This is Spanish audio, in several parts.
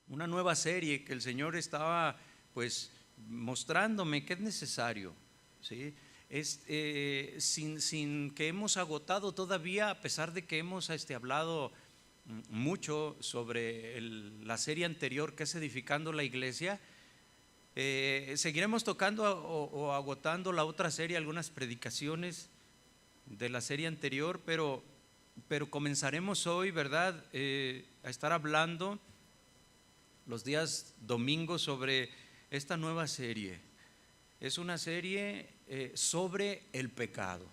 una nueva serie que el Señor estaba pues mostrándome que es necesario, ¿sí? Sin que hemos agotado todavía, a pesar de que hemos hablado mucho sobre la serie anterior que es Edificando la Iglesia. Seguiremos tocando o agotando la otra serie, algunas predicaciones de la serie anterior, pero comenzaremos hoy, ¿verdad? A estar hablando los días domingos sobre esta nueva serie. Es una serie sobre el pecado,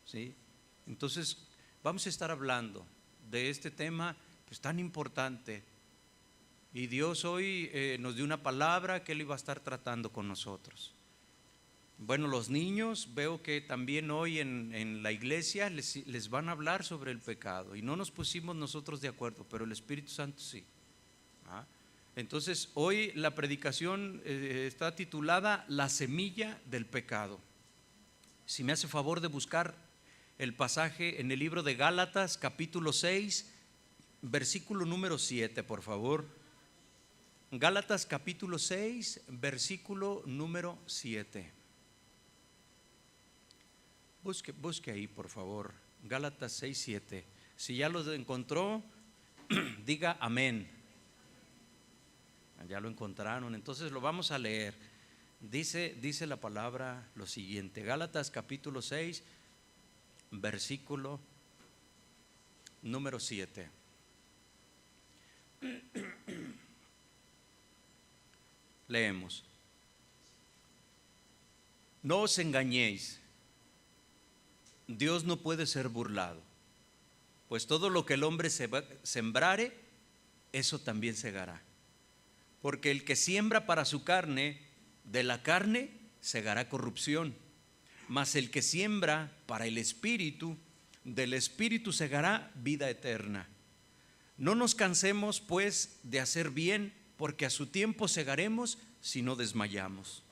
¿sí? Entonces vamos a estar hablando de este tema pues tan importante. Y Dios hoy nos dio una palabra que Él iba a estar tratando con nosotros. Bueno, los niños veo que también hoy en la iglesia les van a hablar sobre el pecado. Y no nos pusimos nosotros de acuerdo, pero el Espíritu Santo sí. Entonces hoy la predicación está titulada La semilla del pecado. Si me hace favor de buscar el pasaje en el libro de Gálatas capítulo 6, versículo número 7, por favor. Gálatas capítulo 6, versículo número 7. Busque ahí, por favor. Gálatas 6, 7. Si ya lo encontró, diga amén. Ya lo encontraron, entonces lo vamos a leer. Dice la palabra lo siguiente. Gálatas capítulo 6, versículo número 7. Leemos: no os engañéis, Dios no puede ser burlado, pues todo lo que el hombre sembrare, eso también segará. Porque el que siembra para su carne, de la carne segará corrupción, mas el que siembra para el Espíritu, del Espíritu segará vida eterna. No nos cansemos pues de hacer bien, porque a su tiempo segaremos si no desmayamos.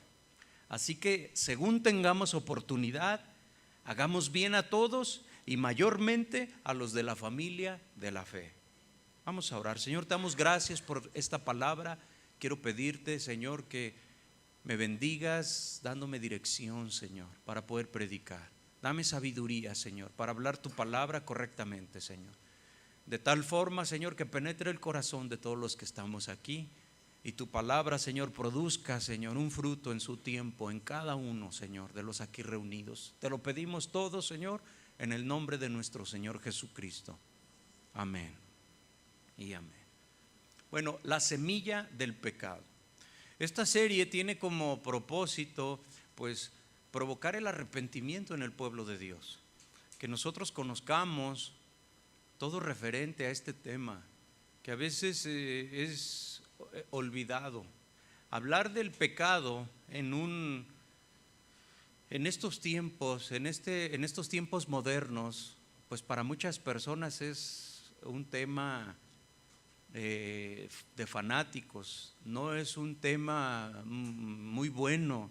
Así que según tengamos oportunidad, hagamos bien a todos y mayormente a los de la familia de la fe. Vamos a orar. Señor, te damos gracias por esta palabra. Quiero pedirte, Señor, que me bendigas dándome dirección, Señor, para poder predicar. Dame sabiduría, Señor, para hablar tu palabra correctamente, Señor. De tal forma, Señor, que penetre el corazón de todos los que estamos aquí y tu palabra, Señor, produzca, Señor, un fruto en su tiempo en cada uno, Señor, de los aquí reunidos. Te lo pedimos todos, Señor, en el nombre de nuestro Señor Jesucristo. Amén y amén. Bueno, la semilla del pecado. Esta serie tiene como propósito, pues, provocar el arrepentimiento en el pueblo de Dios. Que nosotros conozcamos todo referente a este tema, que a veces es olvidado. Hablar del pecado en estos tiempos, en estos tiempos modernos, pues para muchas personas es un tema de fanáticos, no es un tema muy bueno,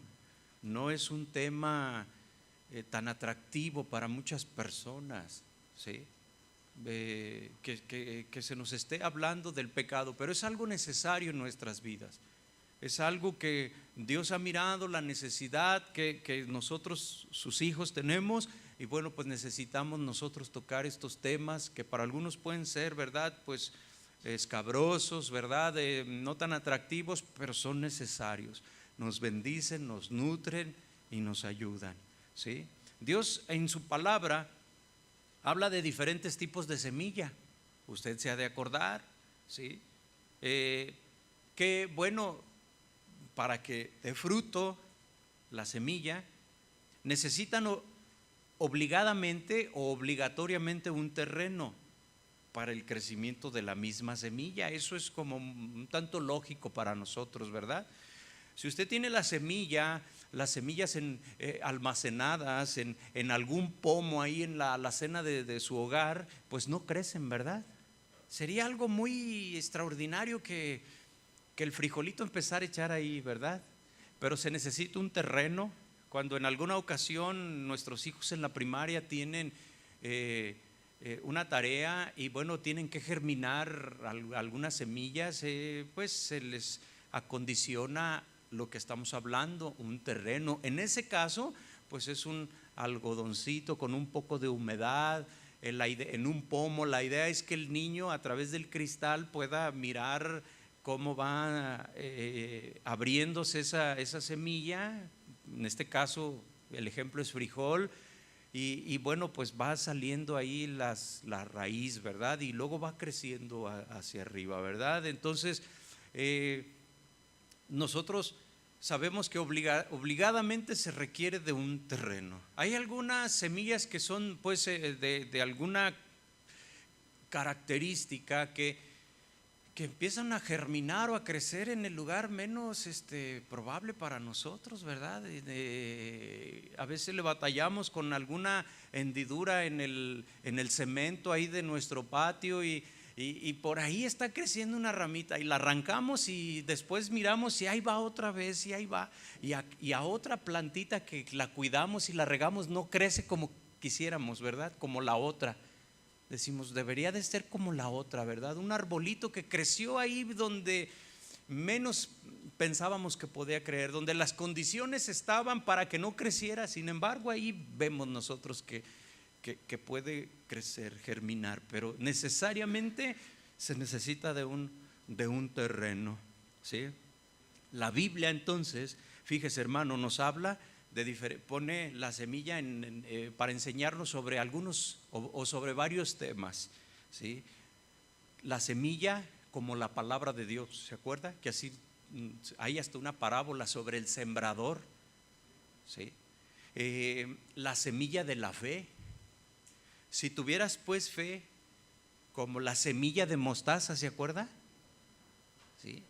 no es un tema tan atractivo para muchas personas, ¿sí? Que se nos esté hablando del pecado, pero es algo necesario en nuestras vidas. Es algo que Dios ha mirado, la necesidad que nosotros, sus hijos, tenemos. Y bueno, pues necesitamos nosotros tocar estos temas que para algunos pueden ser, ¿verdad?, pues escabrosos, ¿verdad?, no tan atractivos, pero son necesarios. Nos bendicen, nos nutren y nos ayudan, ¿sí? Dios en su palabra habla de diferentes tipos de semilla. Usted se ha de acordar, ¿sí? Que bueno, para que dé fruto la semilla, necesitan obligadamente o obligatoriamente un terreno para el crecimiento de la misma semilla. Eso es como un tanto lógico para nosotros, ¿verdad? Si usted tiene la semilla, las semillas almacenadas en algún pomo ahí en la alacena de su hogar, pues no crecen, ¿verdad? Sería algo muy extraordinario que el frijolito empezara a echar ahí, ¿verdad? Pero se necesita un terreno. Cuando en alguna ocasión nuestros hijos en la primaria tienen una tarea y bueno, tienen que germinar algunas semillas, pues se les acondiciona lo que estamos hablando, un terreno. En ese caso, pues es un algodoncito con un poco de humedad en un pomo. La idea es que el niño a través del cristal pueda mirar cómo va abriéndose esa semilla. En este caso el ejemplo es frijol. Y bueno, pues va saliendo ahí la raíz, ¿verdad? Y luego va creciendo hacia arriba, ¿verdad? Entonces, nosotros sabemos que obligadamente se requiere de un terreno. Hay algunas semillas que son pues de alguna característica que empiezan a germinar o a crecer en el lugar menos probable para nosotros, ¿verdad? A veces le batallamos con alguna hendidura en el cemento ahí de nuestro patio y por ahí está creciendo una ramita y la arrancamos y después miramos y ahí va otra vez y ahí va y a otra plantita que la cuidamos y la regamos no crece como quisiéramos, ¿verdad? Como la otra. Decimos, debería de ser como la otra, ¿verdad? Un arbolito que creció ahí donde menos pensábamos que podía creer, donde las condiciones estaban para que no creciera. Sin embargo, ahí vemos nosotros que puede crecer, germinar, pero necesariamente se necesita de un terreno, ¿sí? La Biblia entonces, fíjese hermano, nos habla pone la semilla para enseñarnos sobre algunos o sobre varios temas, ¿sí? La semilla como la palabra de Dios, ¿se acuerda? Que así hay hasta una parábola sobre el sembrador, ¿sí? La semilla de la fe. Si tuvieras pues fe como la semilla de mostaza, ¿se acuerda? ¿Sí?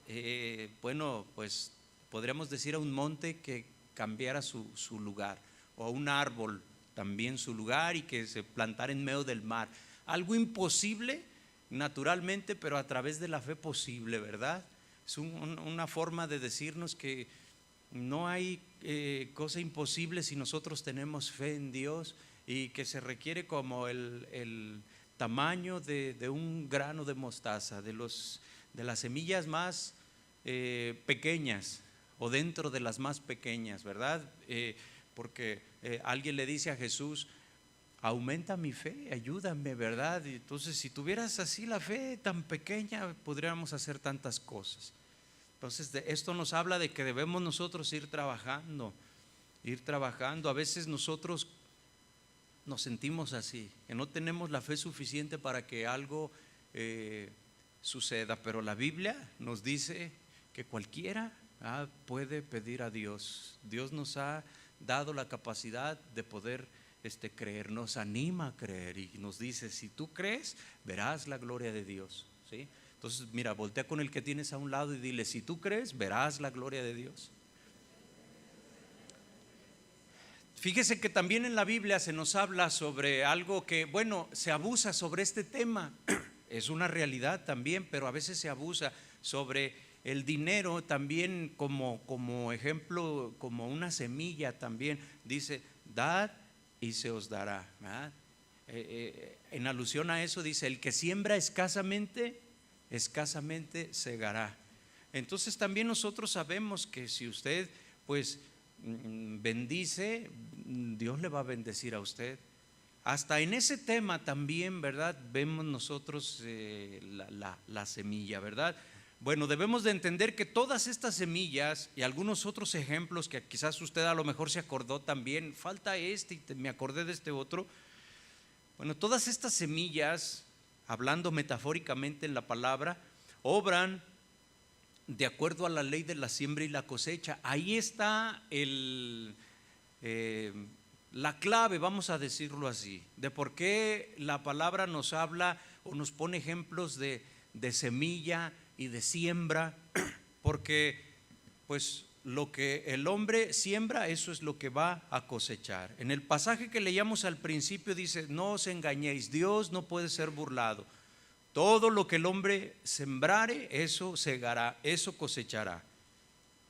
Bueno, pues podríamos decir a un monte que cambiara su lugar, o a un árbol también su lugar y que se plantara en medio del mar. Algo imposible naturalmente, pero a través de la fe posible, ¿verdad? Es una forma de decirnos que no hay cosa imposible si nosotros tenemos fe en Dios y que se requiere como el tamaño de un grano de mostaza, de las semillas más pequeñas o dentro de las más pequeñas, ¿verdad? Porque alguien le dice a Jesús, aumenta mi fe, ayúdame, ¿verdad? Y entonces si tuvieras así la fe tan pequeña, podríamos hacer tantas cosas. Entonces esto nos habla de que debemos nosotros ir trabajando. A veces nosotros nos sentimos así, que no tenemos la fe suficiente para que algo suceda, pero la Biblia nos dice que cualquiera puede pedir a Dios. Dios nos ha dado la capacidad de poder creer, nos anima a creer y nos dice, si tú crees, verás la gloria de Dios, ¿sí? Entonces mira, voltea con el que tienes a un lado y dile, si tú crees, verás la gloria de Dios. Fíjese que también en la Biblia se nos habla sobre algo que, bueno, se abusa sobre este tema, es una realidad también, pero a veces se abusa sobre el dinero también como ejemplo, como una semilla también. Dice, dad y se os dará, ¿verdad? En alusión a eso dice, el que siembra escasamente, escasamente segará. Entonces también nosotros sabemos que si usted pues bendice, Dios le va a bendecir a usted. Hasta en ese tema también, ¿verdad? Vemos nosotros la semilla, ¿verdad? Bueno, debemos de entender que todas estas semillas y algunos otros ejemplos que quizás usted a lo mejor se acordó también, falta y me acordé de este otro. Bueno, todas estas semillas, hablando metafóricamente en la palabra, obran de acuerdo a la ley de la siembra y la cosecha. Ahí está la clave, vamos a decirlo así, de por qué la palabra nos habla o nos pone ejemplos de semilla y de siembra, porque pues lo que el hombre siembra, eso es lo que va a cosechar. En el pasaje que leíamos al principio dice, no os engañéis, Dios no puede ser burlado. Todo lo que el hombre sembrare, eso segará, eso cosechará.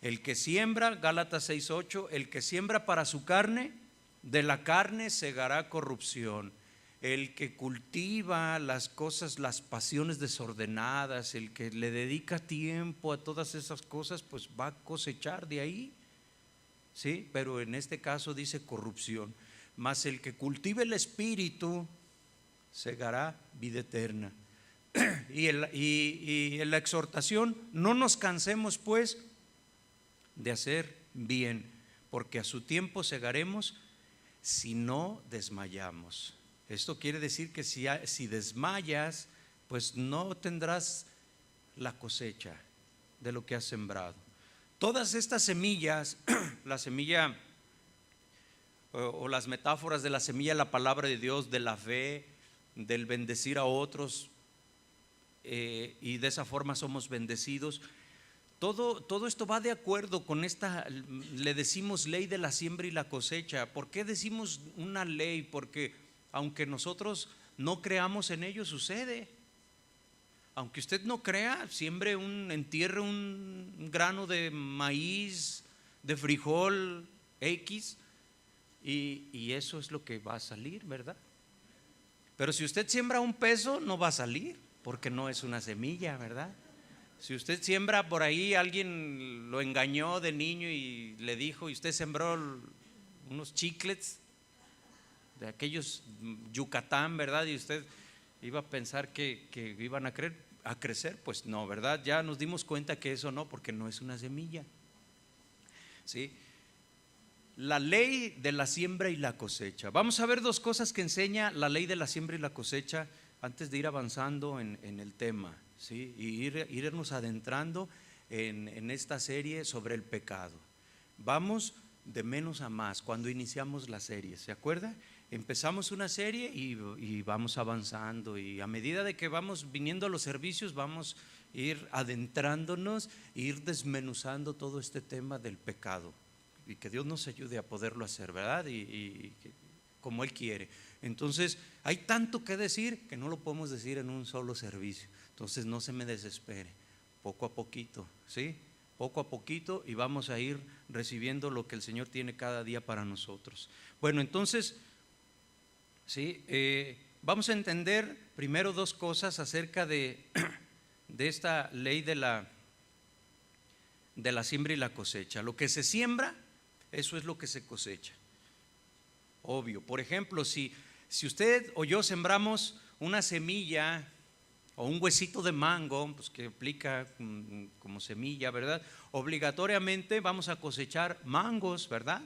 El que siembra, Gálatas 6:8, el que siembra para su carne, de la carne segará corrupción. el que cultiva las cosas, las pasiones desordenadas, el que le dedica tiempo a todas esas cosas, pues va a cosechar de ahí, ¿sí? Pero en este caso dice corrupción. Mas el que cultive el espíritu segará vida eterna. Y en la exhortación, no nos cansemos pues de hacer bien, porque a su tiempo segaremos si no desmayamos. Esto quiere decir que si desmayas, pues no tendrás la cosecha de lo que has sembrado. Todas estas semillas, la semilla o las metáforas de la semilla, la palabra de Dios, de la fe, del bendecir a otros, y de esa forma somos bendecidos. Todo esto va de acuerdo con esta, le decimos ley de la siembra y la cosecha. ¿Por qué decimos una ley? Porque aunque nosotros no creamos en ello, sucede. Aunque usted no crea, entierre un grano de maíz, de frijol X, y eso es lo que va a salir, ¿verdad? Pero si usted siembra un peso, no va a salir, porque no es una semilla, ¿verdad? Si usted siembra por ahí, alguien lo engañó de niño y le dijo, y usted sembró unos chiclets de aquellos Yucatán, ¿verdad? Y usted iba a pensar que iban a crecer, pues no, ¿verdad? Ya nos dimos cuenta que eso no, porque no es una semilla, ¿sí? La ley de la siembra y la cosecha. Vamos a ver dos cosas que enseña la ley de la siembra y la cosecha antes de ir avanzando en el tema, ¿sí? Y irnos adentrando en esta serie sobre el pecado. Vamos de menos a más cuando iniciamos la serie, ¿se acuerda? Empezamos una serie y vamos avanzando, y a medida de que vamos viniendo a los servicios vamos a ir adentrándonos, ir desmenuzando todo este tema del pecado, y que Dios nos ayude a poderlo hacer, ¿verdad? Y como Él quiere. Entonces hay tanto que decir que no lo podemos decir en un solo servicio. Entonces no se me desespere, poco a poquito, ¿sí? Poco a poquito, y vamos a ir recibiendo lo que el Señor tiene cada día para nosotros. Bueno, entonces, ¿sí? Vamos a entender primero dos cosas acerca de esta ley de la siembra y la cosecha. Lo que se siembra, eso es lo que se cosecha. Obvio. Por ejemplo, si usted o yo sembramos una semilla o un huesito de mango, pues que aplica como semilla, ¿verdad? Obligatoriamente vamos a cosechar mangos, ¿verdad?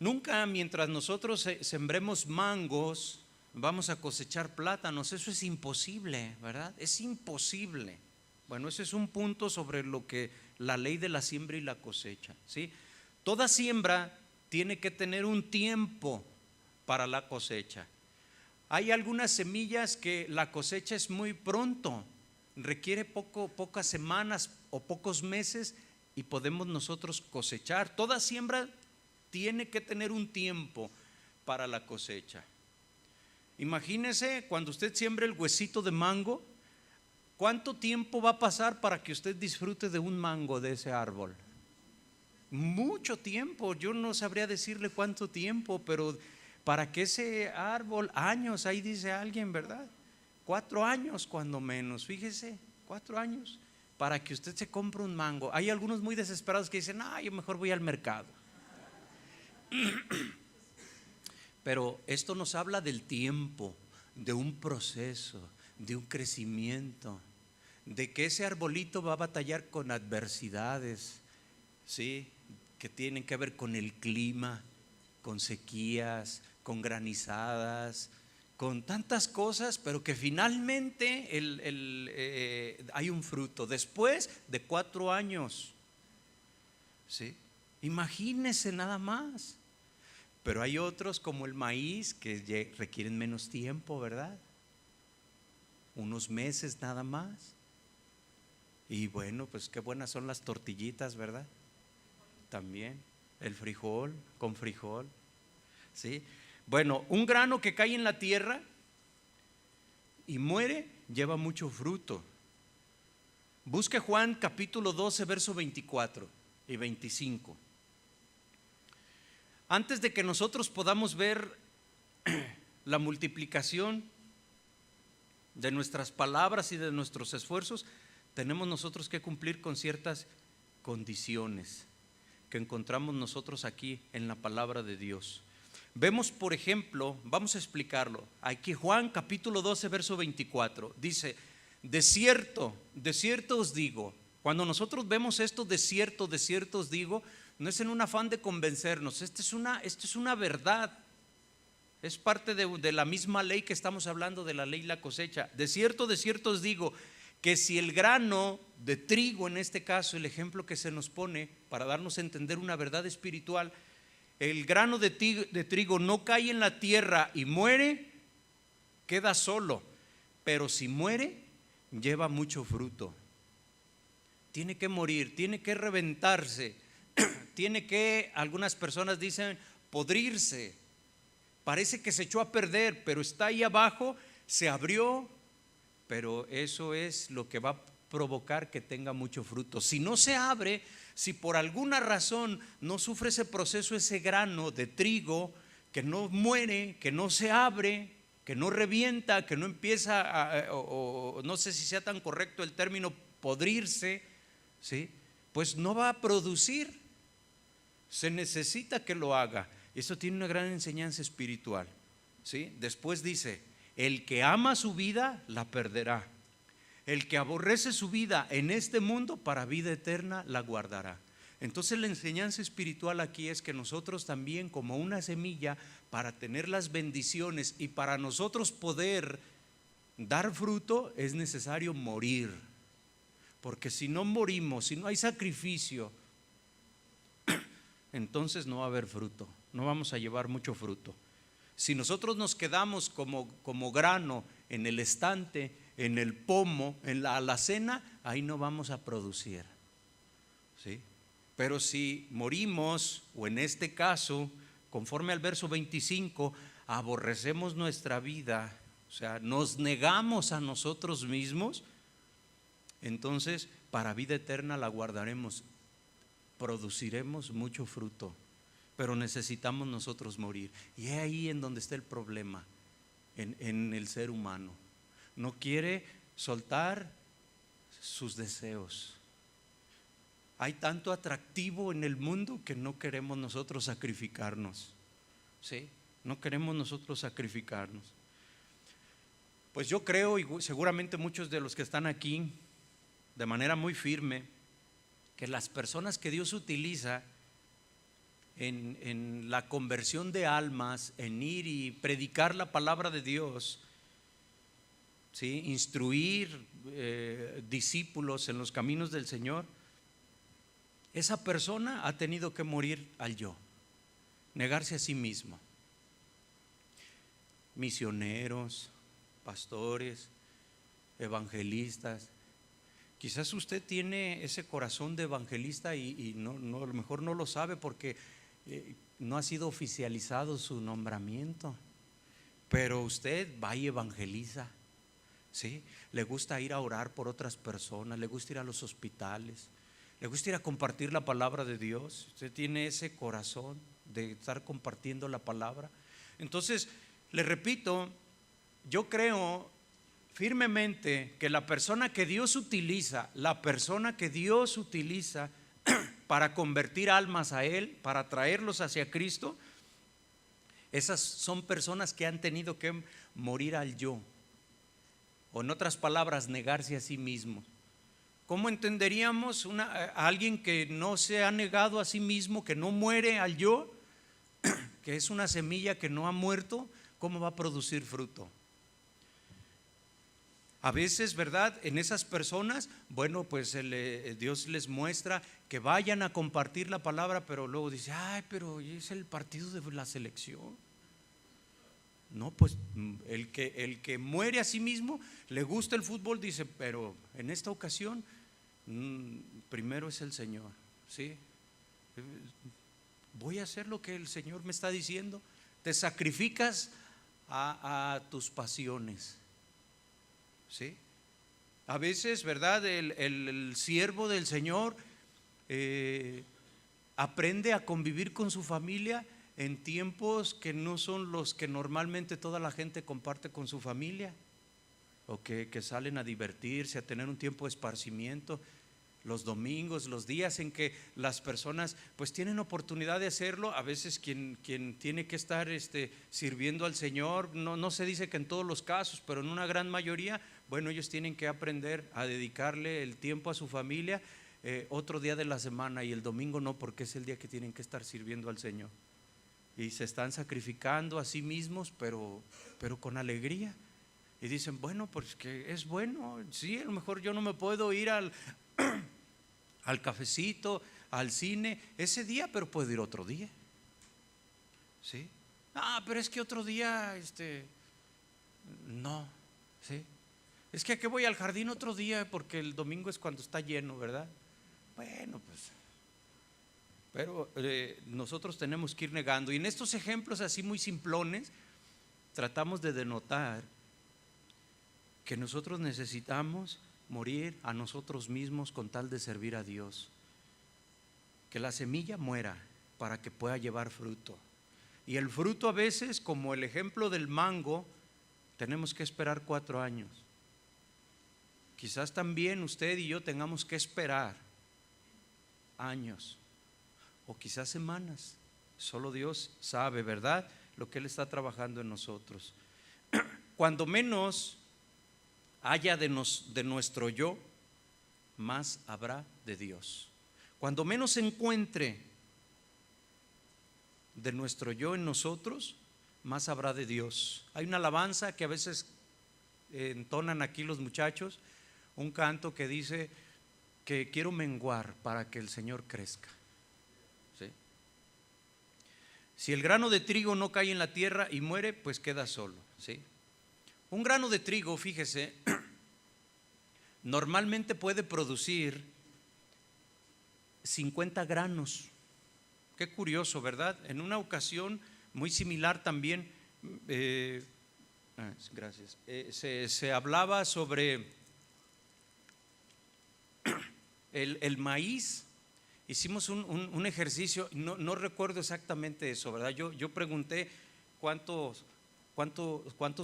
Nunca mientras nosotros sembremos mangos vamos a cosechar plátanos. Eso es imposible, ¿verdad? Es imposible. Bueno, ese es un punto sobre lo que la ley de la siembra y la cosecha, ¿sí? Toda siembra tiene que tener un tiempo para la cosecha. Hay algunas semillas que la cosecha es muy pronto, requiere pocas semanas o pocos meses, y podemos nosotros cosechar. Toda siembra tiene que tener un tiempo para la cosecha. Imagínese cuando usted siembra el huesito de mango, ¿cuánto tiempo va a pasar para que usted disfrute de un mango de ese árbol? Mucho tiempo. Yo no sabría decirle cuánto tiempo, pero para que ese árbol, años, ahí dice alguien, ¿verdad? 4 años cuando menos, fíjese, 4 años para que usted se compre un mango. Hay algunos muy desesperados que dicen, yo mejor voy al mercado. Pero esto nos habla del tiempo, de un proceso, de un crecimiento, de que ese arbolito va a batallar con adversidades, ¿sí? Que tienen que ver con el clima, con sequías, con granizadas, con tantas cosas, pero que finalmente hay un fruto después de 4 años, ¿sí? Imagínese nada más. Pero hay otros como el maíz que requieren menos tiempo, ¿verdad? Unos meses nada más. Y bueno, pues qué buenas son las tortillitas, ¿verdad? También el frijol, con frijol, ¿sí? Bueno, un grano que cae en la tierra y muere lleva mucho fruto. Busque Juan capítulo 12, verso 24 y 25. Antes de que nosotros podamos ver la multiplicación de nuestras palabras y de nuestros esfuerzos, tenemos nosotros que cumplir con ciertas condiciones que encontramos nosotros aquí en la palabra de Dios. Vemos, por ejemplo, vamos a explicarlo. Aquí Juan capítulo 12, verso 24, dice: de cierto os digo. Cuando nosotros vemos esto, de cierto os digo, no es en un afán de convencernos, esto es una verdad. Es parte de la misma ley que estamos hablando, de la ley y la cosecha. De cierto os digo, que si el grano de trigo, en este caso el ejemplo que se nos pone para darnos a entender una verdad espiritual, el grano de trigo no cae en la tierra y muere, queda solo, pero si muere, lleva mucho fruto. Tiene que morir, tiene que reventarse, tiene que, algunas personas dicen, podrirse. Parece que se echó a perder, pero está ahí abajo, se abrió, pero eso es lo que va a provocar que tenga mucho fruto. Si no se abre, si por alguna razón no sufre ese proceso, ese grano de trigo, que no muere, que no se abre, que no revienta, que no empieza o no sé si sea tan correcto el término, podrirse, ¿sí? Pues no va a producir. Se necesita que lo haga. Eso tiene una gran enseñanza espiritual, ¿sí? Después dice: el que ama su vida la perderá, el que aborrece su vida en este mundo, para vida eterna la guardará. Entonces la enseñanza espiritual aquí es que nosotros también, como una semilla, para tener las bendiciones y para nosotros poder dar fruto, es necesario morir. Porque si no morimos, si no hay sacrificio, entonces no va a haber fruto, no vamos a llevar mucho fruto. Si nosotros nos quedamos como grano en el estante, en el pomo, en la alacena, ahí no vamos a producir, ¿sí? Pero si morimos, o en este caso, conforme al verso 25, aborrecemos nuestra vida, o sea, nos negamos a nosotros mismos, entonces para vida eterna la guardaremos, produciremos mucho fruto. Pero necesitamos nosotros morir. Y es ahí en donde está el problema en el ser humano. No quiere soltar sus deseos. Hay tanto atractivo en el mundo que no queremos nosotros sacrificarnos, ¿sí? No queremos nosotros sacrificarnos. Pues yo creo, y seguramente muchos de los que están aquí, de manera muy firme, que las personas que Dios utiliza en la conversión de almas, en ir y predicar la palabra de Dios, ¿sí? Instruir discípulos en los caminos del Señor, esa persona ha tenido que morir al yo, negarse a sí mismo. Misioneros, pastores, evangelistas. Quizás usted tiene ese corazón de evangelista y no, a lo mejor no lo sabe porque no ha sido oficializado su nombramiento, pero usted va y evangeliza, ¿sí? Le gusta ir a orar por otras personas, le gusta ir a los hospitales, le gusta ir a compartir la palabra de Dios. Usted tiene ese corazón de estar compartiendo la palabra. Entonces, le repito, yo creo firmemente que la persona que Dios utiliza, para convertir almas a Él, para traerlos hacia Cristo, esas son personas que han tenido que morir al yo, o en otras palabras, negarse a sí mismo. ¿Cómo entenderíamos a alguien que no se ha negado a sí mismo, que no muere al yo, que es una semilla que no ha muerto? ¿Cómo va a producir fruto? A veces, ¿verdad? En esas personas, bueno, pues Dios les muestra que vayan a compartir la palabra, pero luego dice: ay, pero es el partido de la selección. No, pues el que muere a sí mismo, le gusta el fútbol, dice: pero en esta ocasión primero es el Señor, ¿sí? Voy a hacer lo que el Señor me está diciendo. Te sacrificas a tus pasiones, ¿sí? A veces, ¿verdad? El siervo del Señor aprende a convivir con su familia en tiempos que no son los que normalmente toda la gente comparte con su familia, o que salen a divertirse, a tener un tiempo de esparcimiento. Los domingos, los días en que las personas pues tienen oportunidad de hacerlo. A veces quien tiene que estar sirviendo al Señor, no se dice que en todos los casos, pero en una gran mayoría, bueno, ellos tienen que aprender a dedicarle el tiempo a su familia otro día de la semana, y el domingo no, porque es el día que tienen que estar sirviendo al Señor, y se están sacrificando a sí mismos, pero con alegría. Y dicen, bueno, pues que es bueno, sí, a lo mejor yo no me puedo ir al cafecito, al cine ese día, pero puedo ir otro día, ¿sí? Pero es que otro día, no, ¿sí? Es que voy al jardín otro día porque el domingo es cuando está lleno, ¿verdad? Bueno, pues, pero nosotros tenemos que ir negando. Y en estos ejemplos así muy simplones, tratamos de denotar que nosotros necesitamos morir a nosotros mismos con tal de servir a Dios. Que la semilla muera para que pueda llevar fruto. Y el fruto a veces, como el ejemplo del mango, tenemos que esperar 4 años. Quizás también usted y yo tengamos que esperar años, o quizás semanas. Solo Dios sabe, ¿verdad?, lo que Él está trabajando en nosotros. Cuando menos haya de nuestro yo, más habrá de Dios. Cuando menos se encuentre de nuestro yo en nosotros, más habrá de Dios. Hay una alabanza que a veces entonan aquí los muchachos, un canto que dice que quiero menguar para que el Señor crezca, ¿sí? Si el grano de trigo no cae en la tierra y muere, pues queda solo, ¿sí? Un grano de trigo, fíjese, normalmente puede producir 50 granos. Qué curioso, ¿verdad? En una ocasión muy similar también, gracias, se hablaba sobre el maíz. Hicimos un ejercicio, no recuerdo exactamente eso, ¿verdad? Yo pregunté cuántos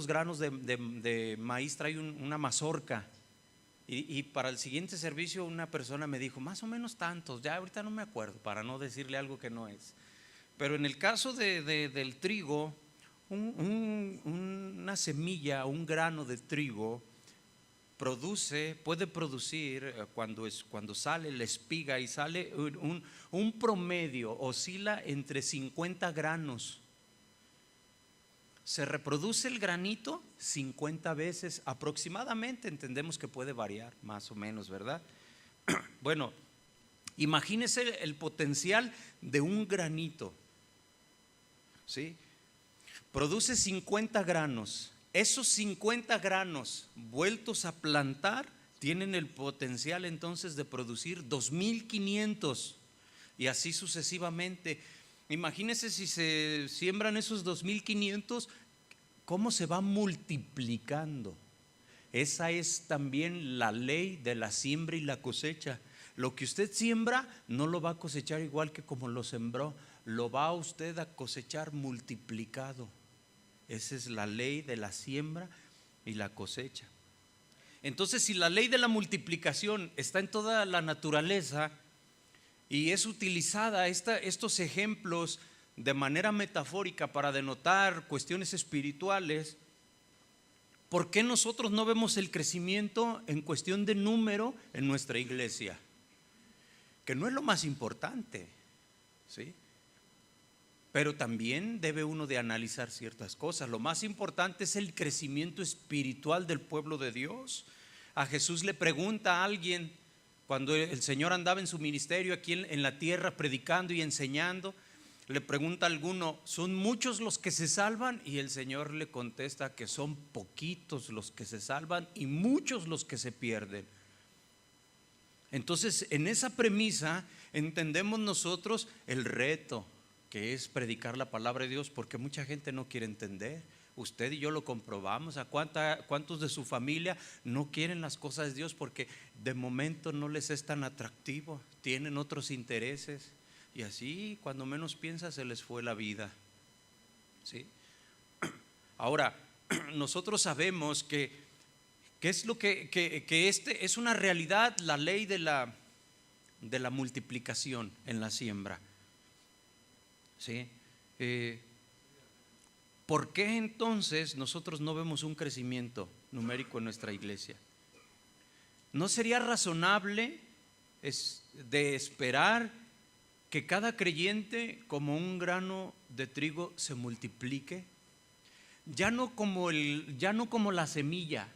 granos de maíz trae una mazorca. Y para el siguiente servicio una persona me dijo, más o menos tantos, ya ahorita no me acuerdo, para no decirle algo que no es. Pero en el caso del trigo, una semilla, un grano de trigo puede producir, cuando sale la espiga y sale un promedio, oscila entre 50 granos. Se reproduce el granito 50 veces aproximadamente, entendemos que puede variar más o menos, ¿verdad? Bueno, imagínese el potencial de un granito, ¿sí? Produce 50 granos. Esos 50 granos vueltos a plantar tienen el potencial entonces de producir 2500, y así sucesivamente. Imagínense si se siembran esos 2500, cómo se va multiplicando. Esa es también la ley de la siembra y la cosecha. Lo que usted siembra no lo va a cosechar igual que como lo sembró, lo va usted a cosechar multiplicado. Esa es la ley de la siembra y la cosecha. Entonces, si la ley de la multiplicación está en toda la naturaleza y es utilizada estos ejemplos de manera metafórica para denotar cuestiones espirituales, ¿por qué nosotros no vemos el crecimiento en cuestión de número en nuestra iglesia? Que no es lo más importante, ¿sí? Pero también debe uno de analizar ciertas cosas. Lo más importante es el crecimiento espiritual del pueblo de Dios. A Jesús le pregunta a alguien, cuando el Señor andaba en su ministerio aquí en la tierra predicando y enseñando, le pregunta a alguno, ¿son muchos los que se salvan? Y el Señor le contesta que son poquitos los que se salvan y muchos los que se pierden. Entonces, en esa premisa entendemos nosotros el reto que es predicar la palabra de Dios, porque mucha gente no quiere entender. Usted y yo lo comprobamos. ¿A cuántos de su familia no quieren las cosas de Dios porque de momento no les es tan atractivo? Tienen otros intereses y así, cuando menos piensa, se les fue la vida. ¿sí? Ahora, nosotros sabemos que es lo que este es una realidad, la ley de la multiplicación en la siembra, ¿sí? ¿Por qué entonces nosotros no vemos un crecimiento numérico en nuestra iglesia? ¿No sería razonable de esperar que cada creyente, como un grano de trigo, se multiplique? Ya no como la semilla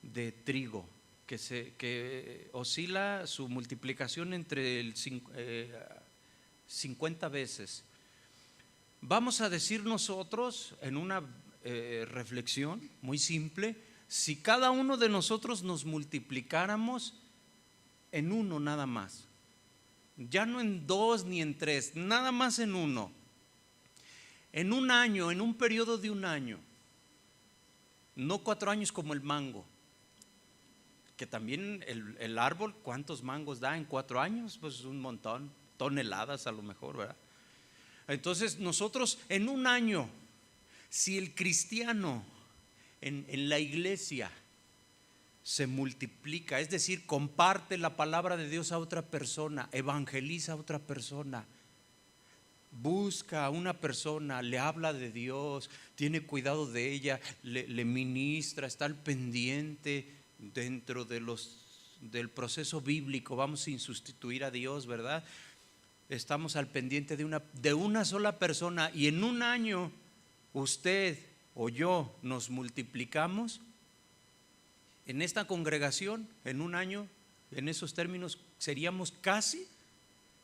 de trigo que oscila su multiplicación entre el 50 veces. Vamos a decir nosotros en una reflexión muy simple: si cada uno de nosotros nos multiplicáramos en uno nada más, ya no en dos ni en tres, nada más en uno, en un año, en un periodo de un año, no 4 años como el mango, que también el árbol, ¿cuántos mangos da en 4 años? Pues un montón, toneladas a lo mejor, ¿verdad? Entonces nosotros en un año, si el cristiano en la iglesia se multiplica, es decir, comparte la palabra de Dios a otra persona, evangeliza a otra persona, busca a una persona, le habla de Dios, tiene cuidado de ella, le ministra, está al pendiente dentro del proceso bíblico. Vamos sin sustituir a Dios, ¿verdad? Estamos al pendiente de una sola persona, y en un año usted o yo nos multiplicamos. En esta congregación, en un año, en esos términos, seríamos casi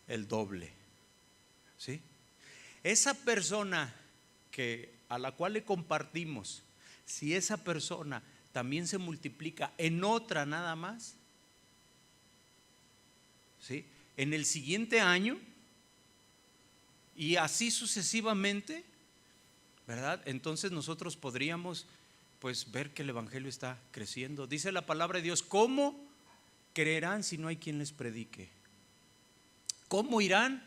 el doble, ¿sí? Esa persona a la cual le compartimos, si esa persona también se multiplica en otra nada más, ¿sí?, en el siguiente año, y así sucesivamente, ¿verdad? Entonces nosotros podríamos pues ver que el evangelio está creciendo. Dice la palabra de Dios: ¿cómo creerán si no hay quien les predique? ¿Cómo irán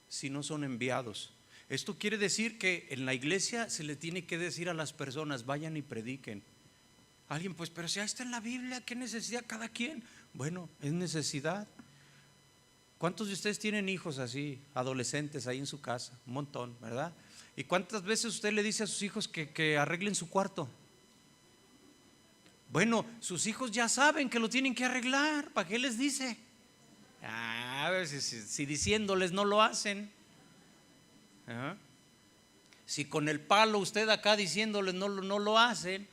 si no son enviados? Esto quiere decir que en la iglesia se le tiene que decir a las personas: vayan y prediquen. Alguien, pues, pero si ahí está en la Biblia, ¿qué necesidad cada quien? Bueno, es necesidad. ¿Cuántos de ustedes tienen hijos así, adolescentes ahí en su casa? Un montón, ¿verdad? ¿Y cuántas veces usted le dice a sus hijos que arreglen su cuarto? Bueno, sus hijos ya saben que lo tienen que arreglar. ¿Para qué les dice? Si diciéndoles no lo hacen. Si con el palo usted acá diciéndoles no lo hacen,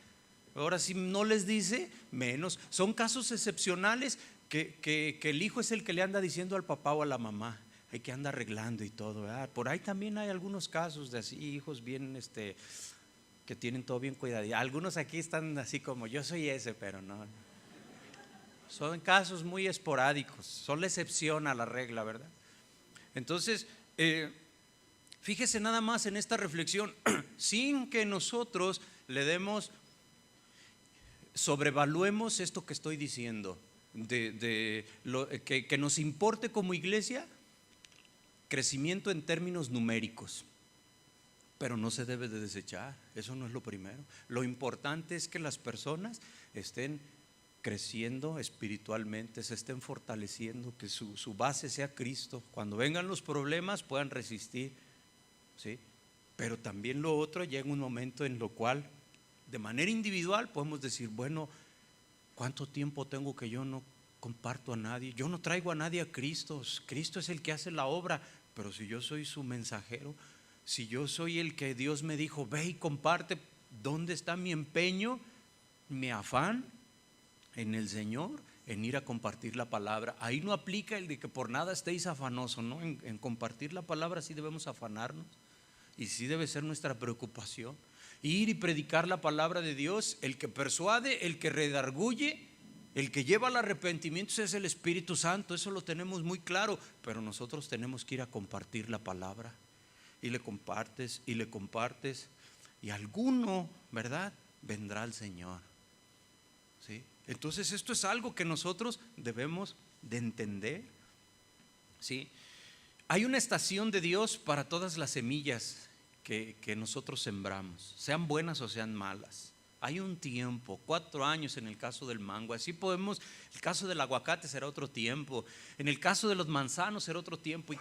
ahora si no les dice, menos. Son casos excepcionales que el hijo es el que le anda diciendo al papá o a la mamá, hay que anda arreglando y todo, ¿verdad? Por ahí también hay algunos casos de así, hijos bien que tienen todo bien cuidado. Algunos aquí están así como yo soy ese, pero no. Son casos muy esporádicos, son la excepción a la regla, ¿verdad? Entonces, fíjese nada más en esta reflexión, sin que nosotros sobrevaluemos esto que estoy diciendo, que nos importe como iglesia crecimiento en términos numéricos, pero no se debe de desechar. Eso no es lo primero. Lo importante es que las personas estén creciendo espiritualmente, se estén fortaleciendo, que su base sea Cristo. Cuando vengan los problemas puedan resistir, ¿sí? Pero también lo otro, llega un momento en lo cual de manera individual podemos decir: bueno, ¿cuánto tiempo tengo que yo no comparto a nadie? Yo no traigo a nadie a Cristo. Cristo es el que hace la obra, pero si yo soy su mensajero, si yo soy el que Dios me dijo ve y comparte, ¿dónde está mi empeño, mi afán en el Señor, en ir a compartir la palabra? Ahí no aplica el de que por nada estéis afanosos, ¿no? En compartir la palabra sí debemos afanarnos, y sí debe ser nuestra preocupación ir y predicar la palabra de Dios. El que persuade, el que redarguye, el que lleva al arrepentimiento es el Espíritu Santo. Eso lo tenemos muy claro, pero nosotros tenemos que ir a compartir la palabra, y le compartes y le compartes, y alguno, ¿verdad?, vendrá al Señor, ¿sí? Entonces esto es algo que nosotros debemos de entender, ¿sí? Hay una estación de Dios para todas las semillas que nosotros sembramos, sean buenas o sean malas. Hay un tiempo, 4 años en el caso del mango, así podemos, el caso del aguacate será otro tiempo, en el caso de los manzanos será otro tiempo, y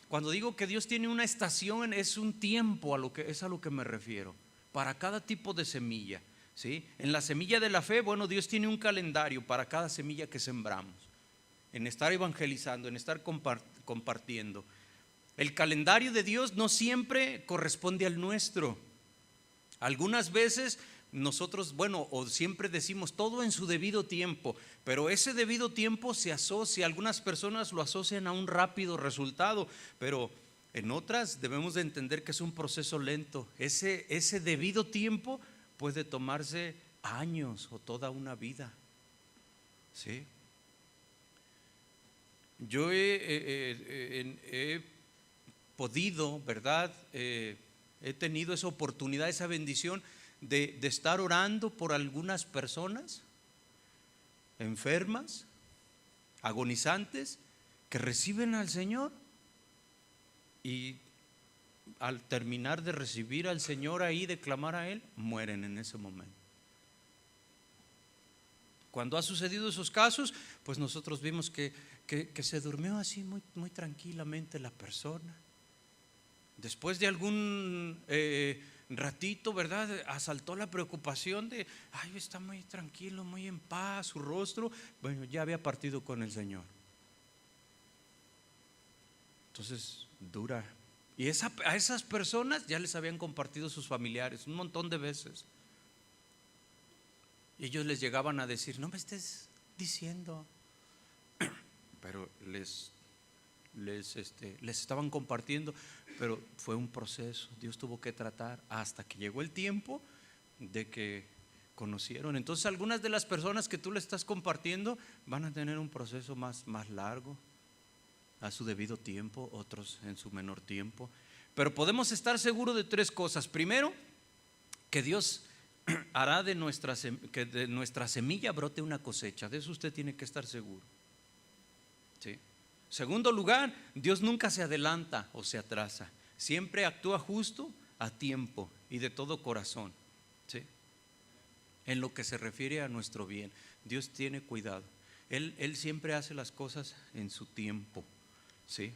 cuando digo que Dios tiene una estación, es un tiempo, es a lo que me refiero, para cada tipo de semilla, ¿sí? En la semilla de la fe, bueno, Dios tiene un calendario para cada semilla que sembramos, en estar evangelizando, en estar compartiendo. El calendario de Dios no siempre corresponde al nuestro. Algunas veces nosotros, bueno, o siempre decimos todo en su debido tiempo, pero ese debido tiempo se asocia, algunas personas lo asocian a un rápido resultado, pero en otras debemos de entender que es un proceso lento. Ese debido tiempo puede tomarse años o toda una vida, ¿sí? Yo he podido, ¿verdad? He tenido esa oportunidad, esa bendición de estar orando por algunas personas enfermas, agonizantes, que reciben al Señor, y al terminar de recibir al Señor ahí, de clamar a Él, mueren en ese momento. Cuando ha sucedido esos casos, pues nosotros vimos que se durmió así muy, muy tranquilamente la persona. Después de algún ratito, ¿verdad?, asaltó la preocupación de, ay, está muy tranquilo, muy en paz, su rostro. Bueno, ya había partido con el Señor. Entonces, dura. Y a esas personas ya les habían compartido sus familiares un montón de veces. Y ellos les llegaban a decir, no me estés diciendo. Pero les estaban compartiendo, pero fue un proceso. Dios tuvo que tratar hasta que llegó el tiempo de que conocieron. Entonces algunas de las personas que tú le estás compartiendo van a tener un proceso más largo, a su debido tiempo, otros en su menor tiempo. Pero podemos estar seguros de 3 cosas. Primero, que Dios hará que de nuestra semilla brote una cosecha. De eso usted tiene que estar seguro, ¿sí? Segundo lugar, Dios nunca se adelanta o se atrasa, siempre actúa justo, a tiempo y de todo corazón, ¿sí? En lo que se refiere a nuestro bien, Dios tiene cuidado. Él siempre hace las cosas en su tiempo, ¿sí?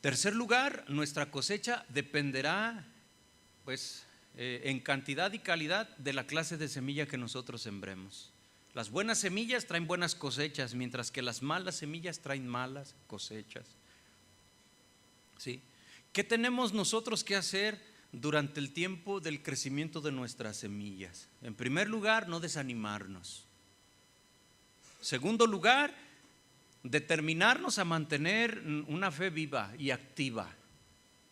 Tercer lugar, nuestra cosecha dependerá, pues, en cantidad y calidad de la clase de semilla que nosotros sembremos. Las buenas semillas traen buenas cosechas, mientras que las malas semillas traen malas cosechas, ¿sí? ¿Qué tenemos nosotros que hacer durante el tiempo del crecimiento de nuestras semillas? En primer lugar, no desanimarnos. Segundo lugar, determinarnos a mantener una fe viva y activa,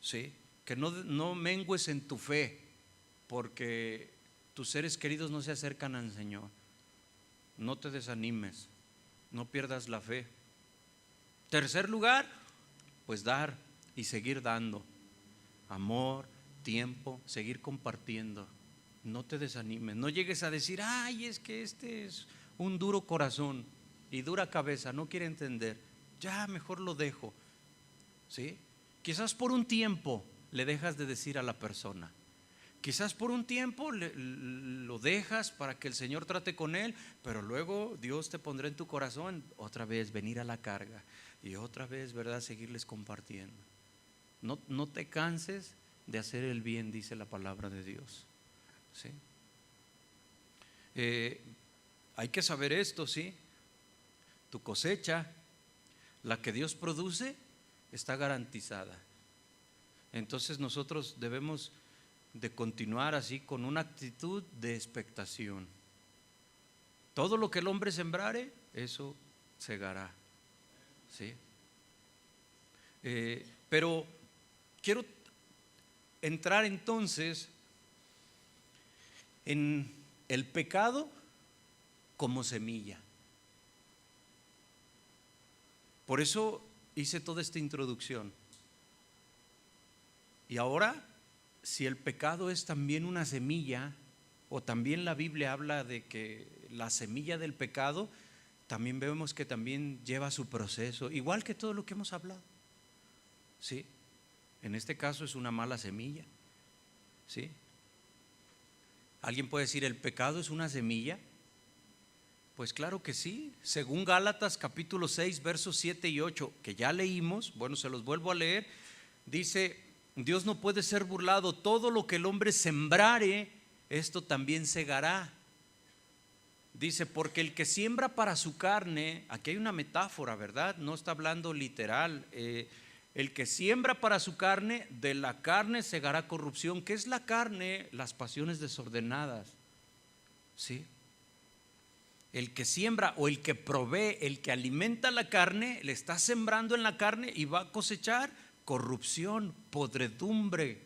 ¿sí? Que no mengues en tu fe, porque tus seres queridos no se acercan al Señor. No te desanimes, no pierdas la fe. Tercer lugar, pues dar y seguir dando amor, tiempo, seguir compartiendo. No te desanimes, no llegues a decir, ay, es que este es un duro corazón y dura cabeza, no quiere entender, ya mejor lo dejo, ¿sí? Quizás por un tiempo le dejas de decir a la persona, quizás por un tiempo lo dejas para que el Señor trate con él, pero luego Dios te pondrá en tu corazón otra vez venir a la carga y otra vez, ¿verdad?, seguirles compartiendo. No te canses de hacer el bien, dice la palabra de Dios, ¿sí? Hay que saber esto, ¿sí? Tu cosecha, la que Dios produce, está garantizada. Entonces nosotros debemos de continuar así, con una actitud de expectación. Todo lo que el hombre sembrare, eso segará, ¿sí? Pero quiero entrar entonces en el pecado como semilla. Por eso hice toda esta introducción. Y ahora, si el pecado es también una semilla, o también la Biblia habla de que la semilla del pecado, también vemos que también lleva su proceso, igual que todo lo que hemos hablado, ¿sí? En este caso es una mala semilla, ¿sí? ¿Alguien puede decir el pecado es una semilla? Pues claro que sí. Según Gálatas capítulo 6 versos 7 y 8, que ya leímos, bueno, se los vuelvo a leer, dice: Dios no puede ser burlado, todo lo que el hombre sembrare, esto también segará. Dice, porque el que siembra para su carne, aquí hay una metáfora, ¿verdad? No está hablando literal. El que siembra para su carne, de la carne segará corrupción. ¿Qué es la carne? Las pasiones desordenadas, ¿sí? El que siembra o el que provee, el que alimenta la carne, le está sembrando en la carne y va a cosechar corrupción, podredumbre,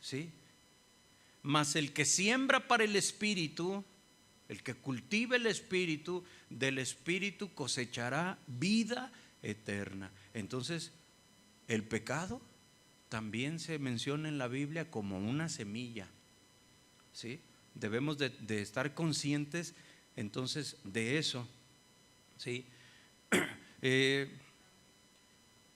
¿sí? Mas el que siembra para el espíritu, el que cultive el espíritu, del espíritu cosechará vida eterna. Entonces, el pecado también se menciona en la Biblia como una semilla, ¿sí? Debemos de estar conscientes entonces de eso, ¿sí?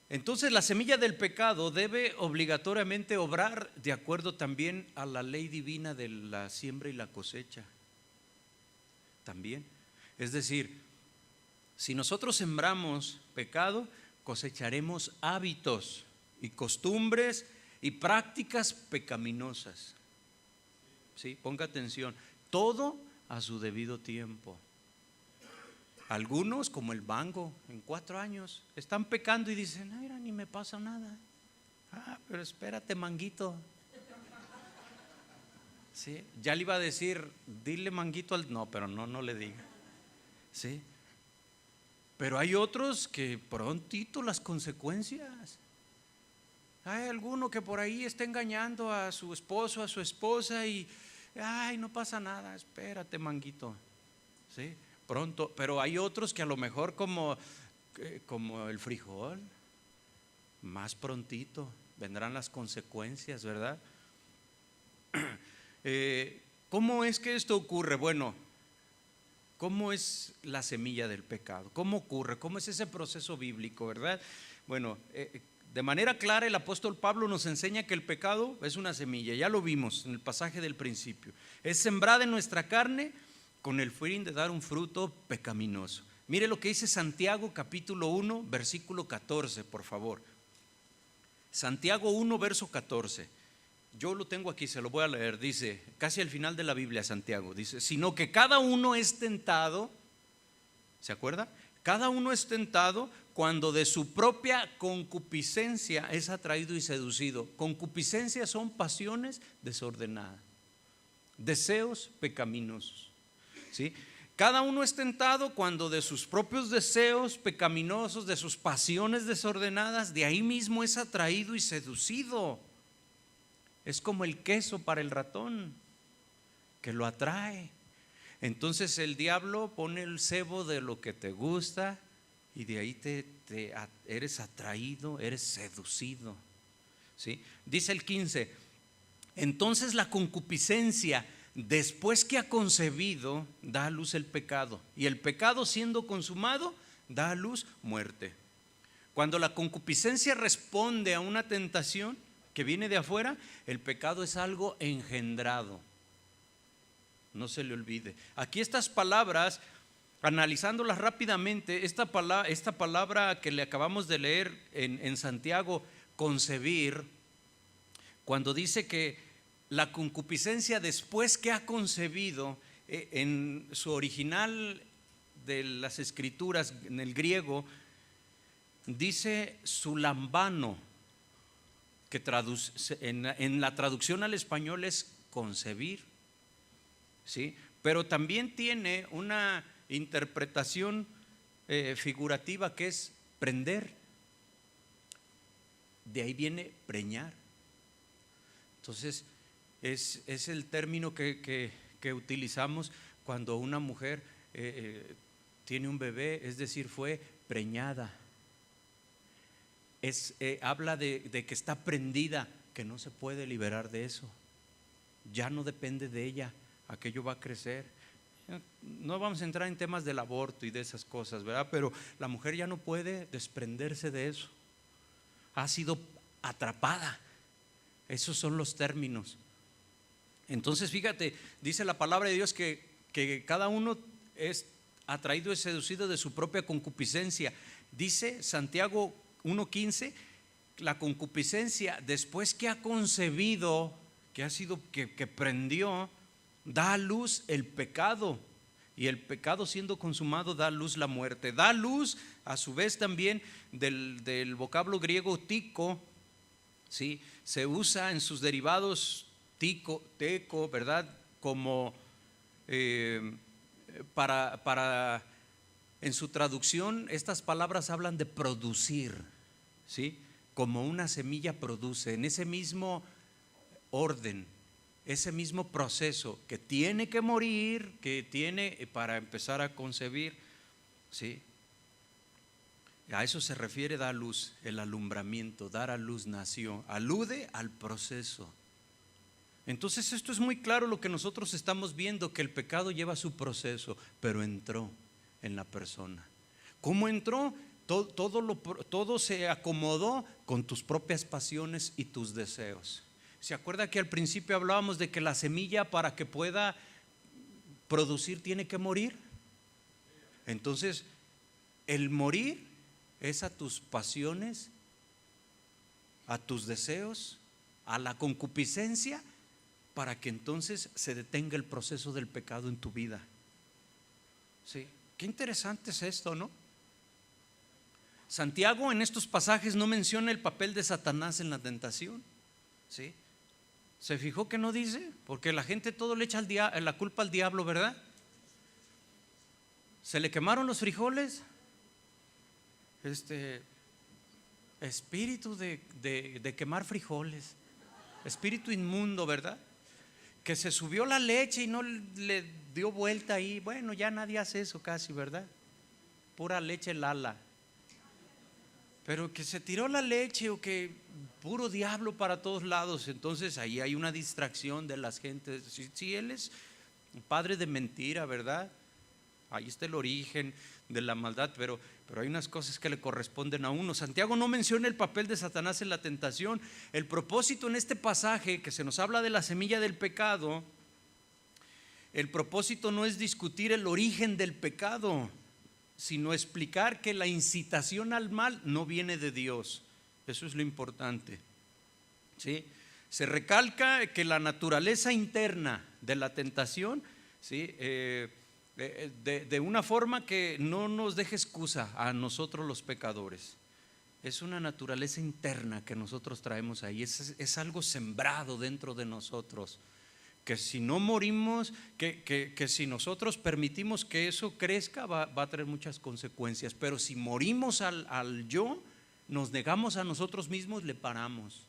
Entonces la semilla del pecado debe obligatoriamente obrar de acuerdo también a la ley divina de la siembra y la cosecha. También, es decir, si nosotros sembramos pecado, cosecharemos hábitos y costumbres y prácticas pecaminosas, ¿sí? Ponga atención, todo a su debido tiempo. Algunos, como el mango, en 4 años están pecando y dicen: "Ay, mira, ni me pasa nada". Pero espérate, manguito. ¿Sí? Ya le iba a decir, dile manguito al... No, pero no le diga. ¿Sí? Pero hay otros que prontito las consecuencias. Hay alguno que por ahí está engañando a su esposo, a su esposa y ay, no pasa nada, espérate, manguito. ¿Sí? Pronto, pero hay otros que a lo mejor como el frijol, más prontito vendrán las consecuencias, ¿verdad? ¿Cómo es que esto ocurre? Bueno, ¿cómo es la semilla del pecado? ¿Cómo ocurre? ¿Cómo es ese proceso bíblico, verdad? Bueno, de manera clara el apóstol Pablo nos enseña que el pecado es una semilla, ya lo vimos en el pasaje del principio. Es sembrada en nuestra carne con el fin de dar un fruto pecaminoso. Mire lo que dice Santiago capítulo 1 versículo 14, por favor. Santiago 1 verso 14. Yo lo tengo aquí, se lo voy a leer. Dice, casi al final de la Biblia, Santiago dice: sino que cada uno es tentado, ¿se acuerda? Cada uno es tentado cuando de su propia concupiscencia es atraído y seducido. Concupiscencia son pasiones desordenadas, deseos pecaminosos, ¿sí? Cada uno es tentado cuando de sus propios deseos pecaminosos, de sus pasiones desordenadas, de ahí mismo es atraído y seducido. Es como el queso para el ratón, que lo atrae. Entonces el diablo pone el cebo de lo que te gusta y de ahí eres atraído, eres seducido, ¿sí? Dice el 15: entonces la concupiscencia, después que ha concebido, da a luz el pecado, y el pecado, siendo consumado, da a luz muerte. Cuando la concupiscencia responde a una tentación que viene de afuera, el pecado es algo engendrado. No se le olvide. Aquí estas palabras, analizándolas rápidamente, esta palabra que le acabamos de leer en Santiago, concebir, cuando dice que la concupiscencia después que ha concebido, en su original de las escrituras, en el griego, dice sulambano, que en la traducción al español es concebir, ¿sí? Pero también tiene una interpretación figurativa que es prender. De ahí viene preñar. Entonces es el término que utilizamos cuando una mujer tiene un bebé, es decir, fue preñada. Habla de que está prendida, que no se puede liberar de eso. Ya no depende de ella, aquello va a crecer. No vamos a entrar en temas del aborto y de esas cosas, ¿verdad? Pero la mujer ya no puede desprenderse de eso. Ha sido atrapada. Esos son los términos. Entonces fíjate, dice la palabra de Dios que cada uno es atraído y seducido de su propia concupiscencia. Dice Santiago 1:15, la concupiscencia, después que ha concebido, que prendió, da a luz el pecado, y el pecado siendo consumado da a luz la muerte. Da a luz a su vez también del vocablo griego tico, ¿sí? Se usa en sus derivados teco, ¿verdad? Como para en su traducción estas palabras hablan de producir, ¿sí? Como una semilla produce, en ese mismo orden, ese mismo proceso que tiene que morir, que tiene para empezar a concebir, ¿sí? A eso se refiere dar luz, el alumbramiento, dar a luz nació, alude al proceso. Entonces esto es muy claro lo que nosotros estamos viendo, que el pecado lleva su proceso, pero entró en la persona. ¿Cómo entró? Todo se acomodó con tus propias pasiones y tus deseos. ¿Se acuerda que al principio hablábamos de que la semilla para que pueda producir tiene que morir? Entonces, el morir es a tus pasiones, a tus deseos, a la concupiscencia, para que entonces se detenga el proceso del pecado en tu vida. Sí, qué interesante es esto, ¿no? Santiago en estos pasajes no menciona el papel de Satanás en la tentación, ¿sí? ¿Se fijó que no dice? Porque la gente todo le echa la culpa al diablo, ¿verdad? ¿Se le quemaron los frijoles? Espíritu de quemar frijoles, espíritu inmundo, ¿verdad? Que se subió la leche y no le dio vuelta ahí. Bueno, ya nadie hace eso casi, ¿verdad? Pura leche lala. Pero que se tiró la leche o que puro diablo para todos lados. Entonces ahí hay una distracción de las gentes. Si él es padre de mentira, ¿verdad? Ahí está el origen de la maldad, pero hay unas cosas que le corresponden a uno. Santiago no menciona el papel de Satanás en la tentación. El propósito en este pasaje que se nos habla de la semilla del pecado, el propósito no es discutir el origen del pecado, sino explicar que la incitación al mal no viene de Dios. Eso es lo importante, ¿sí? Se recalca que la naturaleza interna de la tentación, ¿sí? De una forma que no nos deje excusa a nosotros los pecadores. Es una naturaleza interna que nosotros traemos ahí, es algo sembrado dentro de nosotros, que si no morimos, que si nosotros permitimos que eso crezca va a traer muchas consecuencias. Pero si morimos al yo, nos negamos a nosotros mismos, le paramos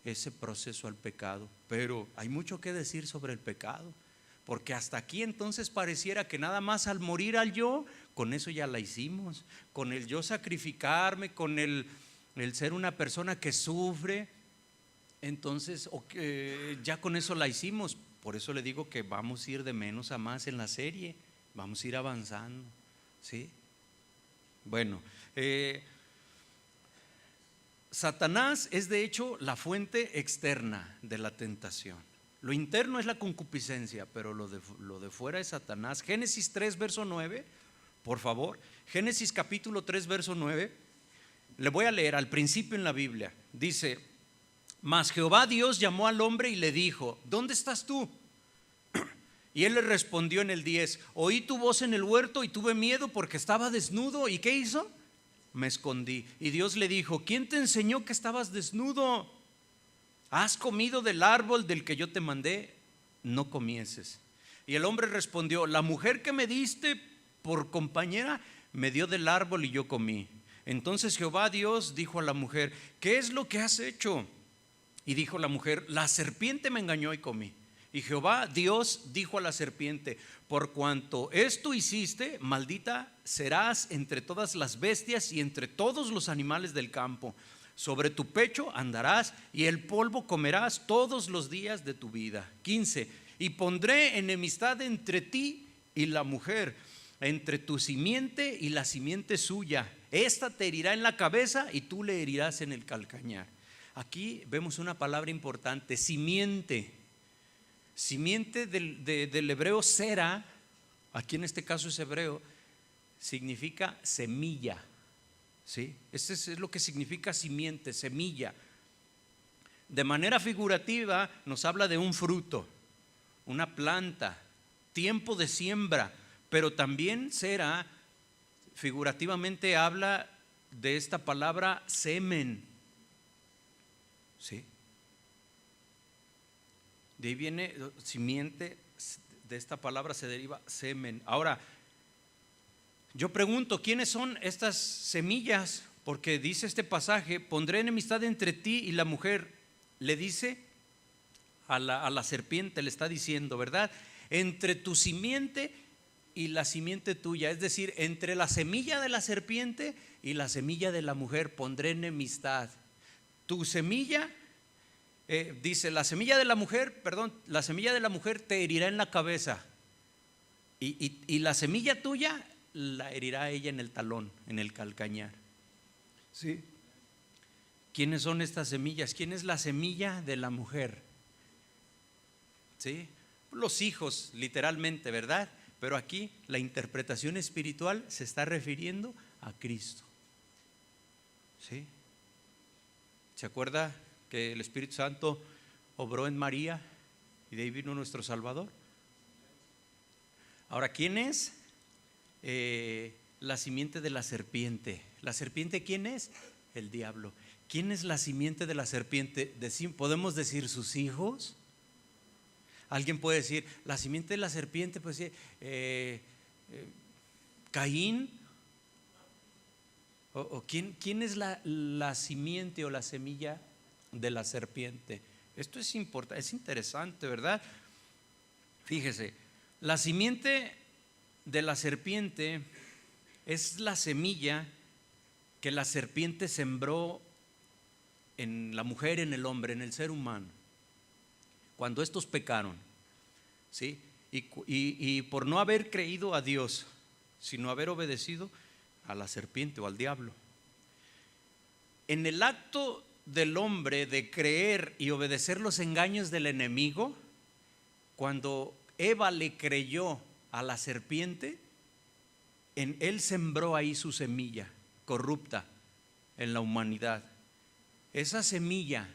ese proceso al pecado. Pero hay mucho que decir sobre el pecado, porque hasta aquí entonces pareciera que nada más al morir al yo, con eso ya la hicimos, con el yo sacrificarme, con el ser una persona que sufre, entonces ya con eso la hicimos. Por eso le digo que vamos a ir de menos a más en la serie, vamos a ir avanzando, ¿sí? Bueno, Satanás es de hecho la fuente externa de la tentación. Lo interno es la concupiscencia, pero lo de fuera es Satanás. Génesis 3 verso 9, por favor. Génesis capítulo 3 verso 9. Le voy a leer al principio en la Biblia. Dice: mas Jehová Dios llamó al hombre y le dijo: ¿dónde estás tú? Y él le respondió en el 10: oí tu voz en el huerto y tuve miedo porque estaba desnudo. ¿Y qué hizo? Me escondí. Y Dios le dijo: ¿quién te enseñó que estabas desnudo? ¿Has comido del árbol del que yo te mandé? No comieses. Y el hombre respondió: la mujer que me diste por compañera me dio del árbol y yo comí. Entonces Jehová Dios dijo a la mujer: ¿qué es lo que has hecho? Y dijo la mujer: la serpiente me engañó y comí. Y Jehová Dios dijo a la serpiente: por cuanto esto hiciste, maldita serás entre todas las bestias y entre todos los animales del campo. Sobre tu pecho andarás y el polvo comerás todos los días de tu vida. 15. Y pondré enemistad entre ti y la mujer, entre tu simiente y la simiente suya. Esta te herirá en la cabeza y tú le herirás en el calcañar. Aquí vemos una palabra importante, simiente. Simiente del hebreo sera, aquí en este caso es hebreo, significa semilla. ¿Sí? Eso es lo que significa simiente, semilla. De manera figurativa nos habla de un fruto, una planta, tiempo de siembra, pero también sera figurativamente habla de esta palabra semen. ¿Sí? De ahí viene simiente, de esta palabra se deriva semen. Ahora, yo pregunto, ¿quiénes son estas semillas? Porque dice este pasaje, pondré enemistad entre ti y la mujer. Le dice a la serpiente, le está diciendo, ¿verdad? Entre tu simiente y la simiente tuya, es decir, entre la semilla de la serpiente y la semilla de la mujer pondré enemistad. Tu semilla, dice, la semilla de la mujer te herirá en la cabeza y la semilla tuya la herirá ella en el talón, en el calcañar. ¿Sí? ¿Quiénes son estas semillas? ¿Quién es la semilla de la mujer? ¿Sí? Los hijos, literalmente, ¿verdad? Pero aquí la interpretación espiritual se está refiriendo a Cristo. ¿Sí? ¿Se acuerda que el Espíritu Santo obró en María y de ahí vino nuestro Salvador? Ahora, ¿quién es la simiente de la serpiente? ¿La serpiente quién es? El diablo. ¿Quién es la simiente de la serpiente? ¿Podemos decir sus hijos? Alguien puede decir, la simiente de la serpiente, pues Caín. ¿O quién es la simiente o la semilla de la serpiente? Esto es importante, es interesante, ¿verdad? Fíjese, la simiente de la serpiente es la semilla que la serpiente sembró en la mujer, en el hombre, en el ser humano, cuando estos pecaron, ¿sí? Y por no haber creído a Dios, sino haber obedecido a la serpiente o al diablo. En el acto del hombre de creer y obedecer los engaños del enemigo, cuando Eva le creyó a la serpiente, él sembró ahí su semilla corrupta en la humanidad. Esa semilla,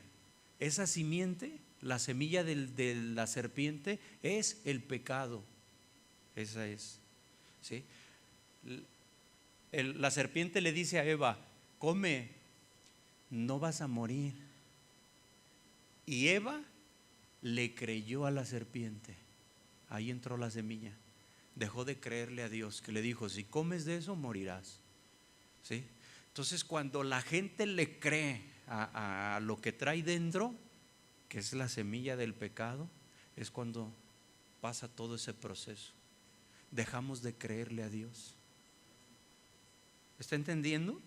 esa simiente, la semilla de la serpiente es el pecado. Esa es, ¿sí? La serpiente le dice a Eva, come, no vas a morir. Y Eva le creyó a la serpiente. Ahí entró la semilla. Dejó de creerle a Dios, que le dijo, si comes de eso morirás. ¿Sí? Entonces, cuando la gente le cree a lo que trae dentro, que es la semilla del pecado, es cuando pasa todo ese proceso. Dejamos de creerle a Dios. ¿Está entendiendo?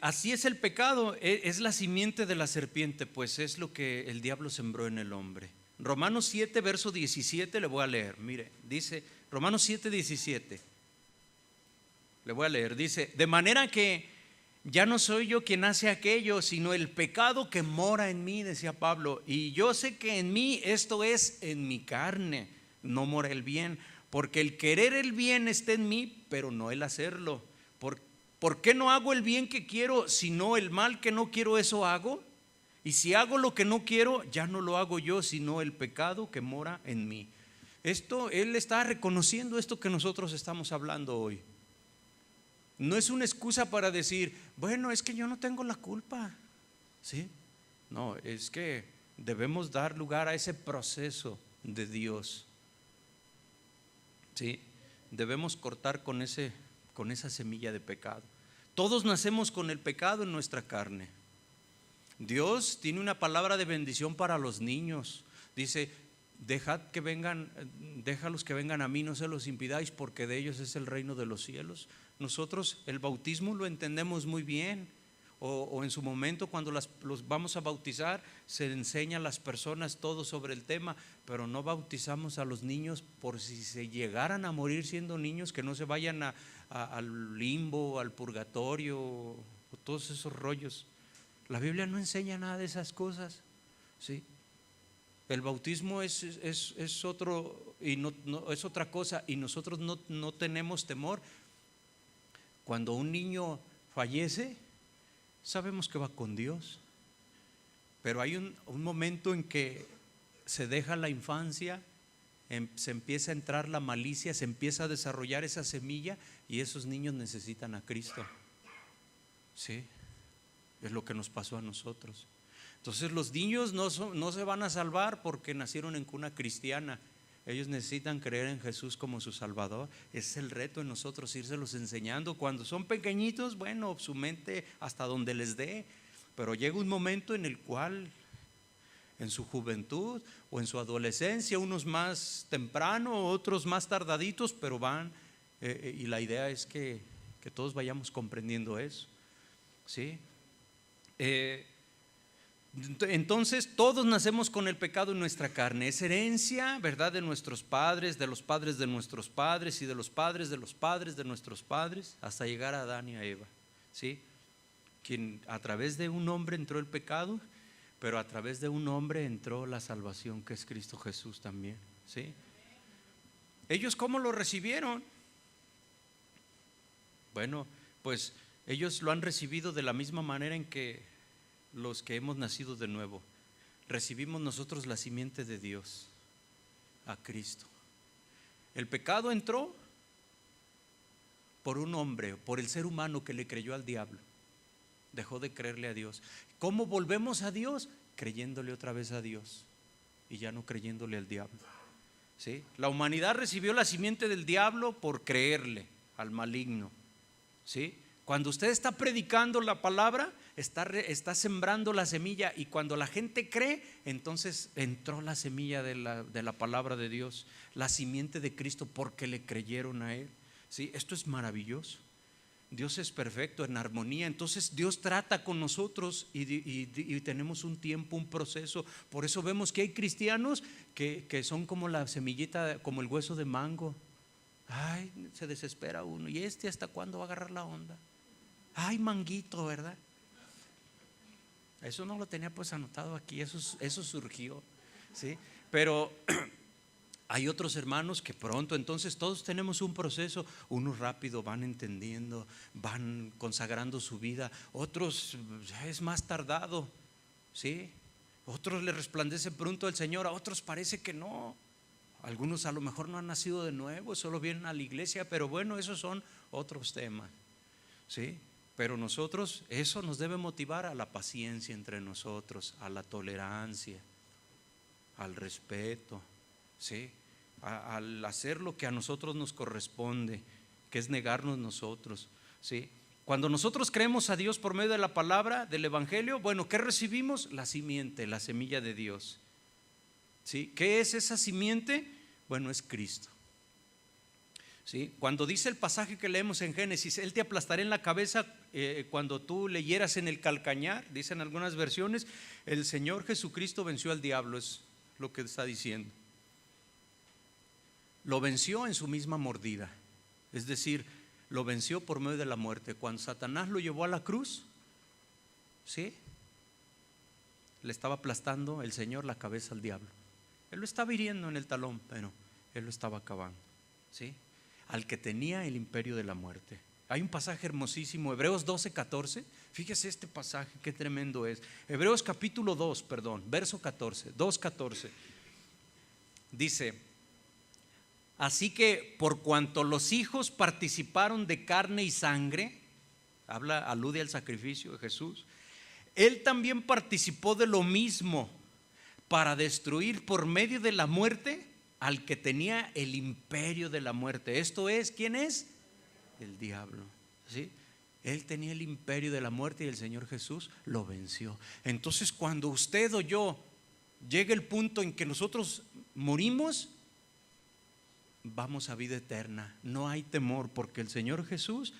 Así es el pecado, es la simiente de la serpiente, pues es lo que el diablo sembró en el hombre. Romanos 7, verso 17, le voy a leer. Mire, dice Romanos 7, 17. Le voy a leer, dice, de manera que ya no soy yo quien hace aquello, sino el pecado que mora en mí, decía Pablo. Y yo sé que en mí, esto es, en mi carne, no mora el bien. Porque el querer el bien está en mí, pero no el hacerlo. ¿Por qué no hago el bien que quiero, sino el mal que no quiero, eso hago? Y si hago lo que no quiero, ya no lo hago yo, sino el pecado que mora en mí. Esto, él está reconociendo esto que nosotros estamos hablando hoy. No es una excusa para decir, bueno, es que yo no tengo la culpa, ¿sí? No, es que debemos dar lugar a ese proceso de Dios, ¿sí? Debemos cortar con esa semilla de pecado. Todos nacemos con el pecado en nuestra carne. Dios tiene una palabra de bendición para los niños. Dice, déjalos que vengan a mí, no se los impidáis, porque de ellos es el reino de los cielos. Nosotros el bautismo lo entendemos muy bien, o en su momento cuando los vamos a bautizar se enseña a las personas todo sobre el tema, pero no bautizamos a los niños por si se llegaran a morir siendo niños, que no se vayan al limbo, al purgatorio, o todos esos rollos. La Biblia no enseña nada de esas cosas, ¿sí? El bautismo es otro, y no, es otra cosa, y nosotros no tenemos temor. Cuando un niño fallece, sabemos que va con Dios, pero hay un momento en que se deja la infancia, se empieza a entrar la malicia, se empieza a desarrollar esa semilla, y esos niños necesitan a Cristo. Sí, es lo que nos pasó a nosotros. Entonces los niños no se van a salvar porque nacieron en cuna cristiana. Ellos necesitan creer en Jesús como su Salvador. Ese es el reto en nosotros, irselos enseñando. Cuando son pequeñitos, bueno, su mente hasta donde les dé, pero llega un momento en el cual, en su juventud o en su adolescencia, unos más temprano, otros más tardaditos, pero van, y la idea es que todos vayamos comprendiendo eso, ¿sí? Entonces todos nacemos con el pecado en nuestra carne. Es herencia, ¿verdad?, de nuestros padres, de los padres de nuestros padres y de los padres de los padres de nuestros padres, hasta llegar a Adán y a Eva, ¿sí? Quien a través de un hombre entró el pecado, pero a través de un hombre entró la salvación, que es Cristo Jesús también, ¿sí? ¿Ellos cómo lo recibieron? Bueno, pues ellos lo han recibido de la misma manera en que los que hemos nacido de nuevo recibimos nosotros la simiente de Dios, a Cristo. El pecado entró por un hombre, por el ser humano que le creyó al diablo, dejó de creerle a Dios. ¿Cómo volvemos a Dios? Creyéndole otra vez a Dios y ya no creyéndole al diablo, ¿sí? La humanidad recibió la simiente del diablo por creerle al maligno, ¿sí? Cuando usted está predicando la palabra, está sembrando la semilla, y cuando la gente cree, entonces entró la semilla de la palabra de Dios, la simiente de Cristo, porque le creyeron a Él, ¿sí? Esto es maravilloso. Dios es perfecto, en armonía. Entonces Dios trata con nosotros y tenemos un tiempo, un proceso. Por eso vemos que hay cristianos que son como la semillita, como el hueso de mango. Ay, se desespera uno. ¿Y hasta cuándo va a agarrar la onda? Ay, manguito, ¿verdad? Eso no lo tenía pues anotado aquí, eso surgió, ¿sí? Pero hay otros hermanos que pronto, entonces todos tenemos un proceso. Unos rápido van entendiendo, van consagrando su vida. Otros es más tardado, ¿sí? Otros le resplandece pronto el Señor, a otros parece que no. Algunos a lo mejor no han nacido de nuevo, solo vienen a la iglesia, pero bueno, esos son otros temas, ¿sí? Pero nosotros, eso nos debe motivar a la paciencia entre nosotros, a la tolerancia, al respeto, ¿sí? Al hacer lo que a nosotros nos corresponde, que es negarnos nosotros, ¿sí? Cuando nosotros creemos a Dios por medio de la palabra del Evangelio, bueno, ¿qué recibimos? La simiente, la semilla de Dios, ¿sí? ¿Qué es esa simiente? Bueno, es Cristo, ¿sí? Cuando dice el pasaje que leemos en Génesis, Él te aplastará en la cabeza cuando tú le hieras en el calcañar, dicen algunas versiones, el Señor Jesucristo venció al diablo, es lo que está diciendo. Lo venció en su misma mordida, es decir, lo venció por medio de la muerte. Cuando Satanás lo llevó a la cruz, ¿sí?, le estaba aplastando el Señor la cabeza al diablo. Él lo estaba hiriendo en el talón, pero Él lo estaba acabando, ¿sí?, al que tenía el imperio de la muerte. Hay un pasaje hermosísimo, Hebreos 12:14. Fíjese este pasaje, qué tremendo es. Hebreos capítulo 2, verso 14, 2:14. Dice: así que por cuanto los hijos participaron de carne y sangre, alude al sacrificio de Jesús, Él también participó de lo mismo, para destruir por medio de la muerte al que tenía el imperio de la muerte. Esto es, ¿quién es? El diablo, ¿sí? Él tenía el imperio de la muerte y el Señor Jesús lo venció. Entonces, cuando usted o yo llegue el punto en que nosotros morimos, vamos a vida eterna. No hay temor, porque el Señor Jesús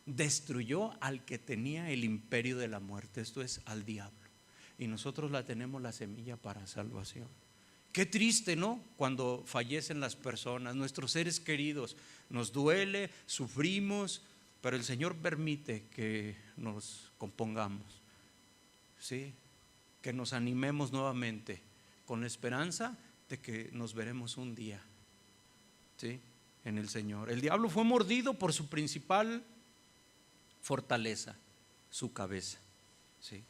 destruyó al que tenía el imperio de la muerte, esto es, al diablo. Y nosotros tenemos la semilla para salvación. Qué triste, ¿no?, cuando fallecen las personas, nuestros seres queridos. Nos duele, sufrimos, pero el Señor permite que nos compongamos, ¿sí? Que nos animemos nuevamente con la esperanza de que nos veremos un día, ¿sí? En el Señor. El diablo fue mordido por su principal fortaleza, su cabeza, ¿sí?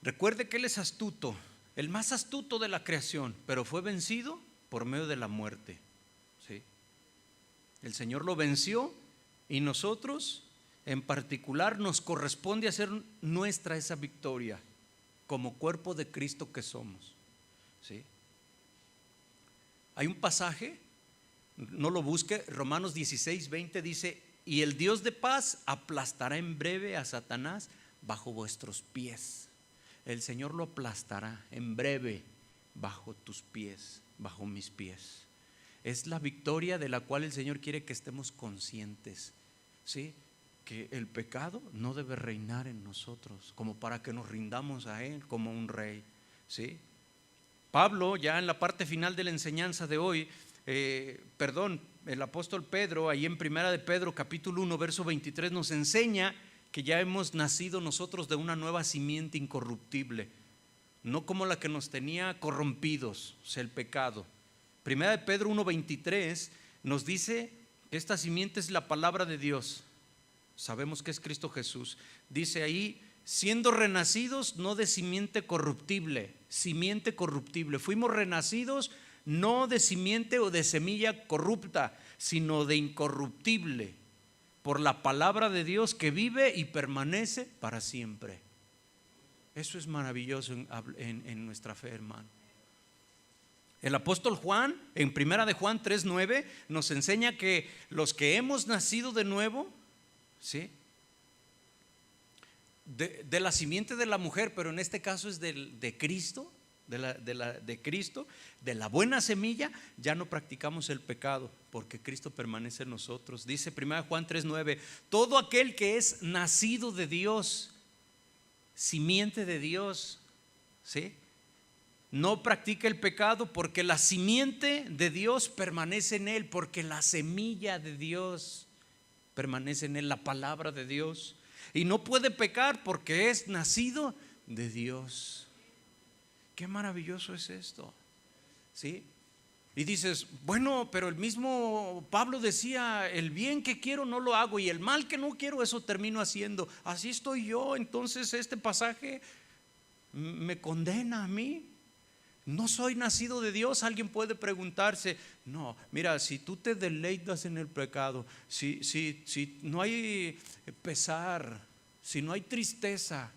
Recuerde que Él es astuto, el más astuto de la creación, pero fue vencido por medio de la muerte, ¿sí? El Señor lo venció y nosotros en particular nos corresponde hacer nuestra esa victoria como cuerpo de Cristo que somos, ¿sí? Hay un pasaje, no lo busque, Romanos 16:20 dice: y el Dios de paz aplastará en breve a Satanás bajo vuestros pies. El Señor lo aplastará en breve bajo tus pies, bajo mis pies. Es la victoria de la cual el Señor quiere que estemos conscientes, ¿sí? Que el pecado no debe reinar en nosotros, como para que nos rindamos a Él como un rey, ¿sí? Pablo, ya en la parte final de la enseñanza de hoy, el apóstol Pedro, ahí en Primera de Pedro capítulo 1 verso 23 nos enseña que ya hemos nacido nosotros de una nueva simiente incorruptible, no como la que nos tenía corrompidos, o sea, el pecado. Primera de Pedro 1:23 nos dice que esta simiente es la palabra de Dios. Sabemos que es Cristo Jesús. Dice ahí: siendo renacidos no de simiente corruptible. Fuimos renacidos no de simiente o de semilla corrupta, sino de incorruptible, por la palabra de Dios que vive y permanece para siempre. Eso es maravilloso en nuestra fe, hermano. El apóstol Juan, en Primera de Juan 3:9, nos enseña que los que hemos nacido de nuevo, ¿sí?, de la simiente de la mujer, pero en este caso es de Cristo, de Cristo, de la buena semilla, ya no practicamos el pecado, porque Cristo permanece en nosotros. Dice 1 Juan 3:9: todo aquel que es nacido de Dios, simiente de Dios, ¿sí?, no practica el pecado, porque la simiente de Dios permanece en él, porque la semilla de Dios permanece en él, la palabra de Dios, y no puede pecar porque es nacido de Dios. Qué maravilloso es esto, ¿sí? Y dices, bueno, pero el mismo Pablo decía: el bien que quiero no lo hago, y el mal que no quiero, eso termino haciendo. Así estoy yo. Entonces este pasaje me condena a mí. No soy nacido de Dios. Alguien puede preguntarse: no, mira, si tú te deleitas en el pecado, si no hay pesar, si no hay tristeza,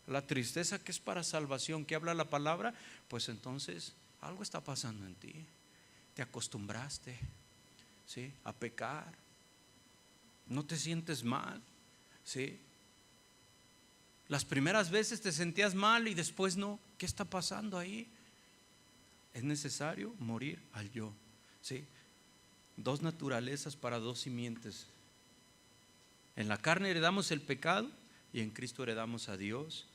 la tristeza que es para salvación, que habla la palabra, pues entonces algo está pasando en ti. Te acostumbraste, ¿sí?, a pecar. No te sientes mal, ¿sí? Las primeras veces te sentías mal y después no. ¿Qué está pasando ahí? Es necesario morir al yo, ¿sí? Dos naturalezas para dos simientes. En la carne heredamos el pecado y en Cristo heredamos a Dios.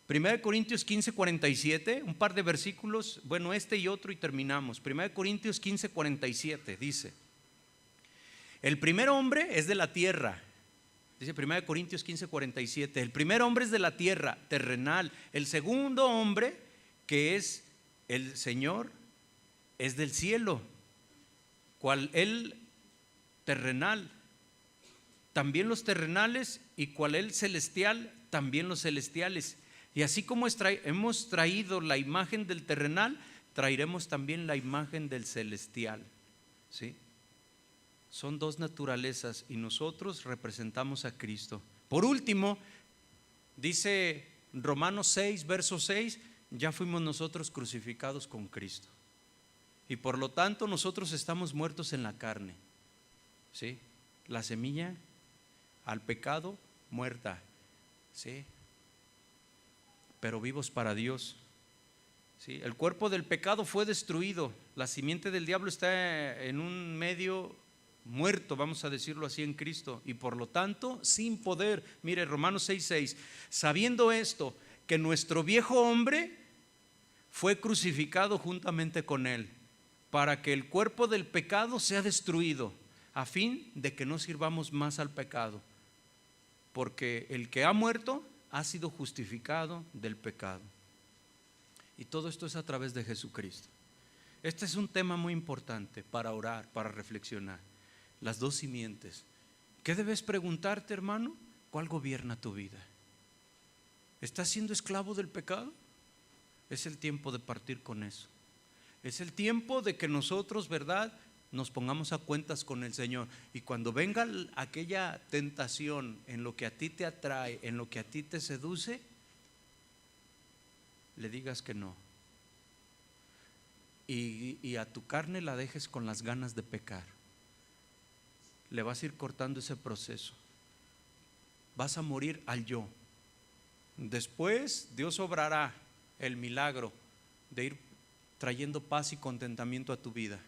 1 Corintios 15:47, un par de versículos, bueno, este y otro y terminamos. 1 Corintios 15:47 dice: el primer hombre es de la tierra. Dice 1 Corintios 15:47: el primer hombre es de la tierra, terrenal. El segundo hombre, que es el Señor, es del cielo, cual el terrenal, también los terrenales, y cual el celestial, también los celestiales. Y así como hemos traído la imagen del terrenal, traeremos también la imagen del celestial, ¿sí? Son dos naturalezas y nosotros representamos a Cristo. Por último, dice Romanos 6, verso 6: ya fuimos nosotros crucificados con Cristo, y por lo tanto nosotros estamos muertos en la carne, ¿sí? La semilla al pecado muerta, ¿sí?, pero vivos para Dios, ¿sí? El cuerpo del pecado fue destruido. La simiente del diablo está en un medio muerto, vamos a decirlo así, en Cristo, y por lo tanto sin poder. Mire, Romanos 6:6: sabiendo esto, que nuestro viejo hombre fue crucificado juntamente con él, para que el cuerpo del pecado sea destruido, a fin de que no sirvamos más al pecado, porque el que ha muerto ha sido justificado del pecado. Y todo esto es a través de Jesucristo. Este es un tema muy importante para orar, para reflexionar. Las dos simientes. ¿Qué debes preguntarte, hermano? ¿Cuál gobierna tu vida? ¿Estás siendo esclavo del pecado? Es el tiempo de partir con eso. Es el tiempo de que nosotros, ¿verdad?, nos pongamos a cuentas con el Señor. Y cuando venga aquella tentación en lo que a ti te atrae, en lo que a ti te seduce, le digas que no. Y a tu carne la dejes con las ganas de pecar. Le vas a ir cortando ese proceso. Vas a morir al yo. Después Dios obrará el milagro de ir trayendo paz y contentamiento a tu vida.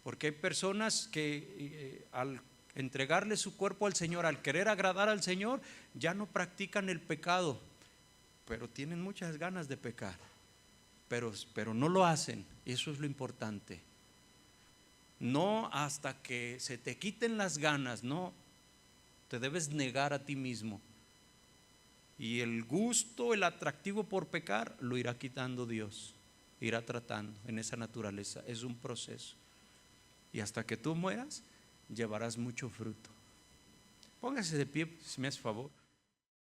Porque hay personas que al entregarle su cuerpo al Señor, al querer agradar al Señor, ya no practican el pecado, pero tienen muchas ganas de pecar, pero no lo hacen. Eso es lo importante. No hasta que se te quiten las ganas, no, te debes negar a ti mismo. Y el gusto, el atractivo por pecar, lo irá quitando Dios, irá tratando en esa naturaleza. Es un proceso. Y hasta que tú mueras, llevarás mucho fruto. Póngase de pie, si me hace favor.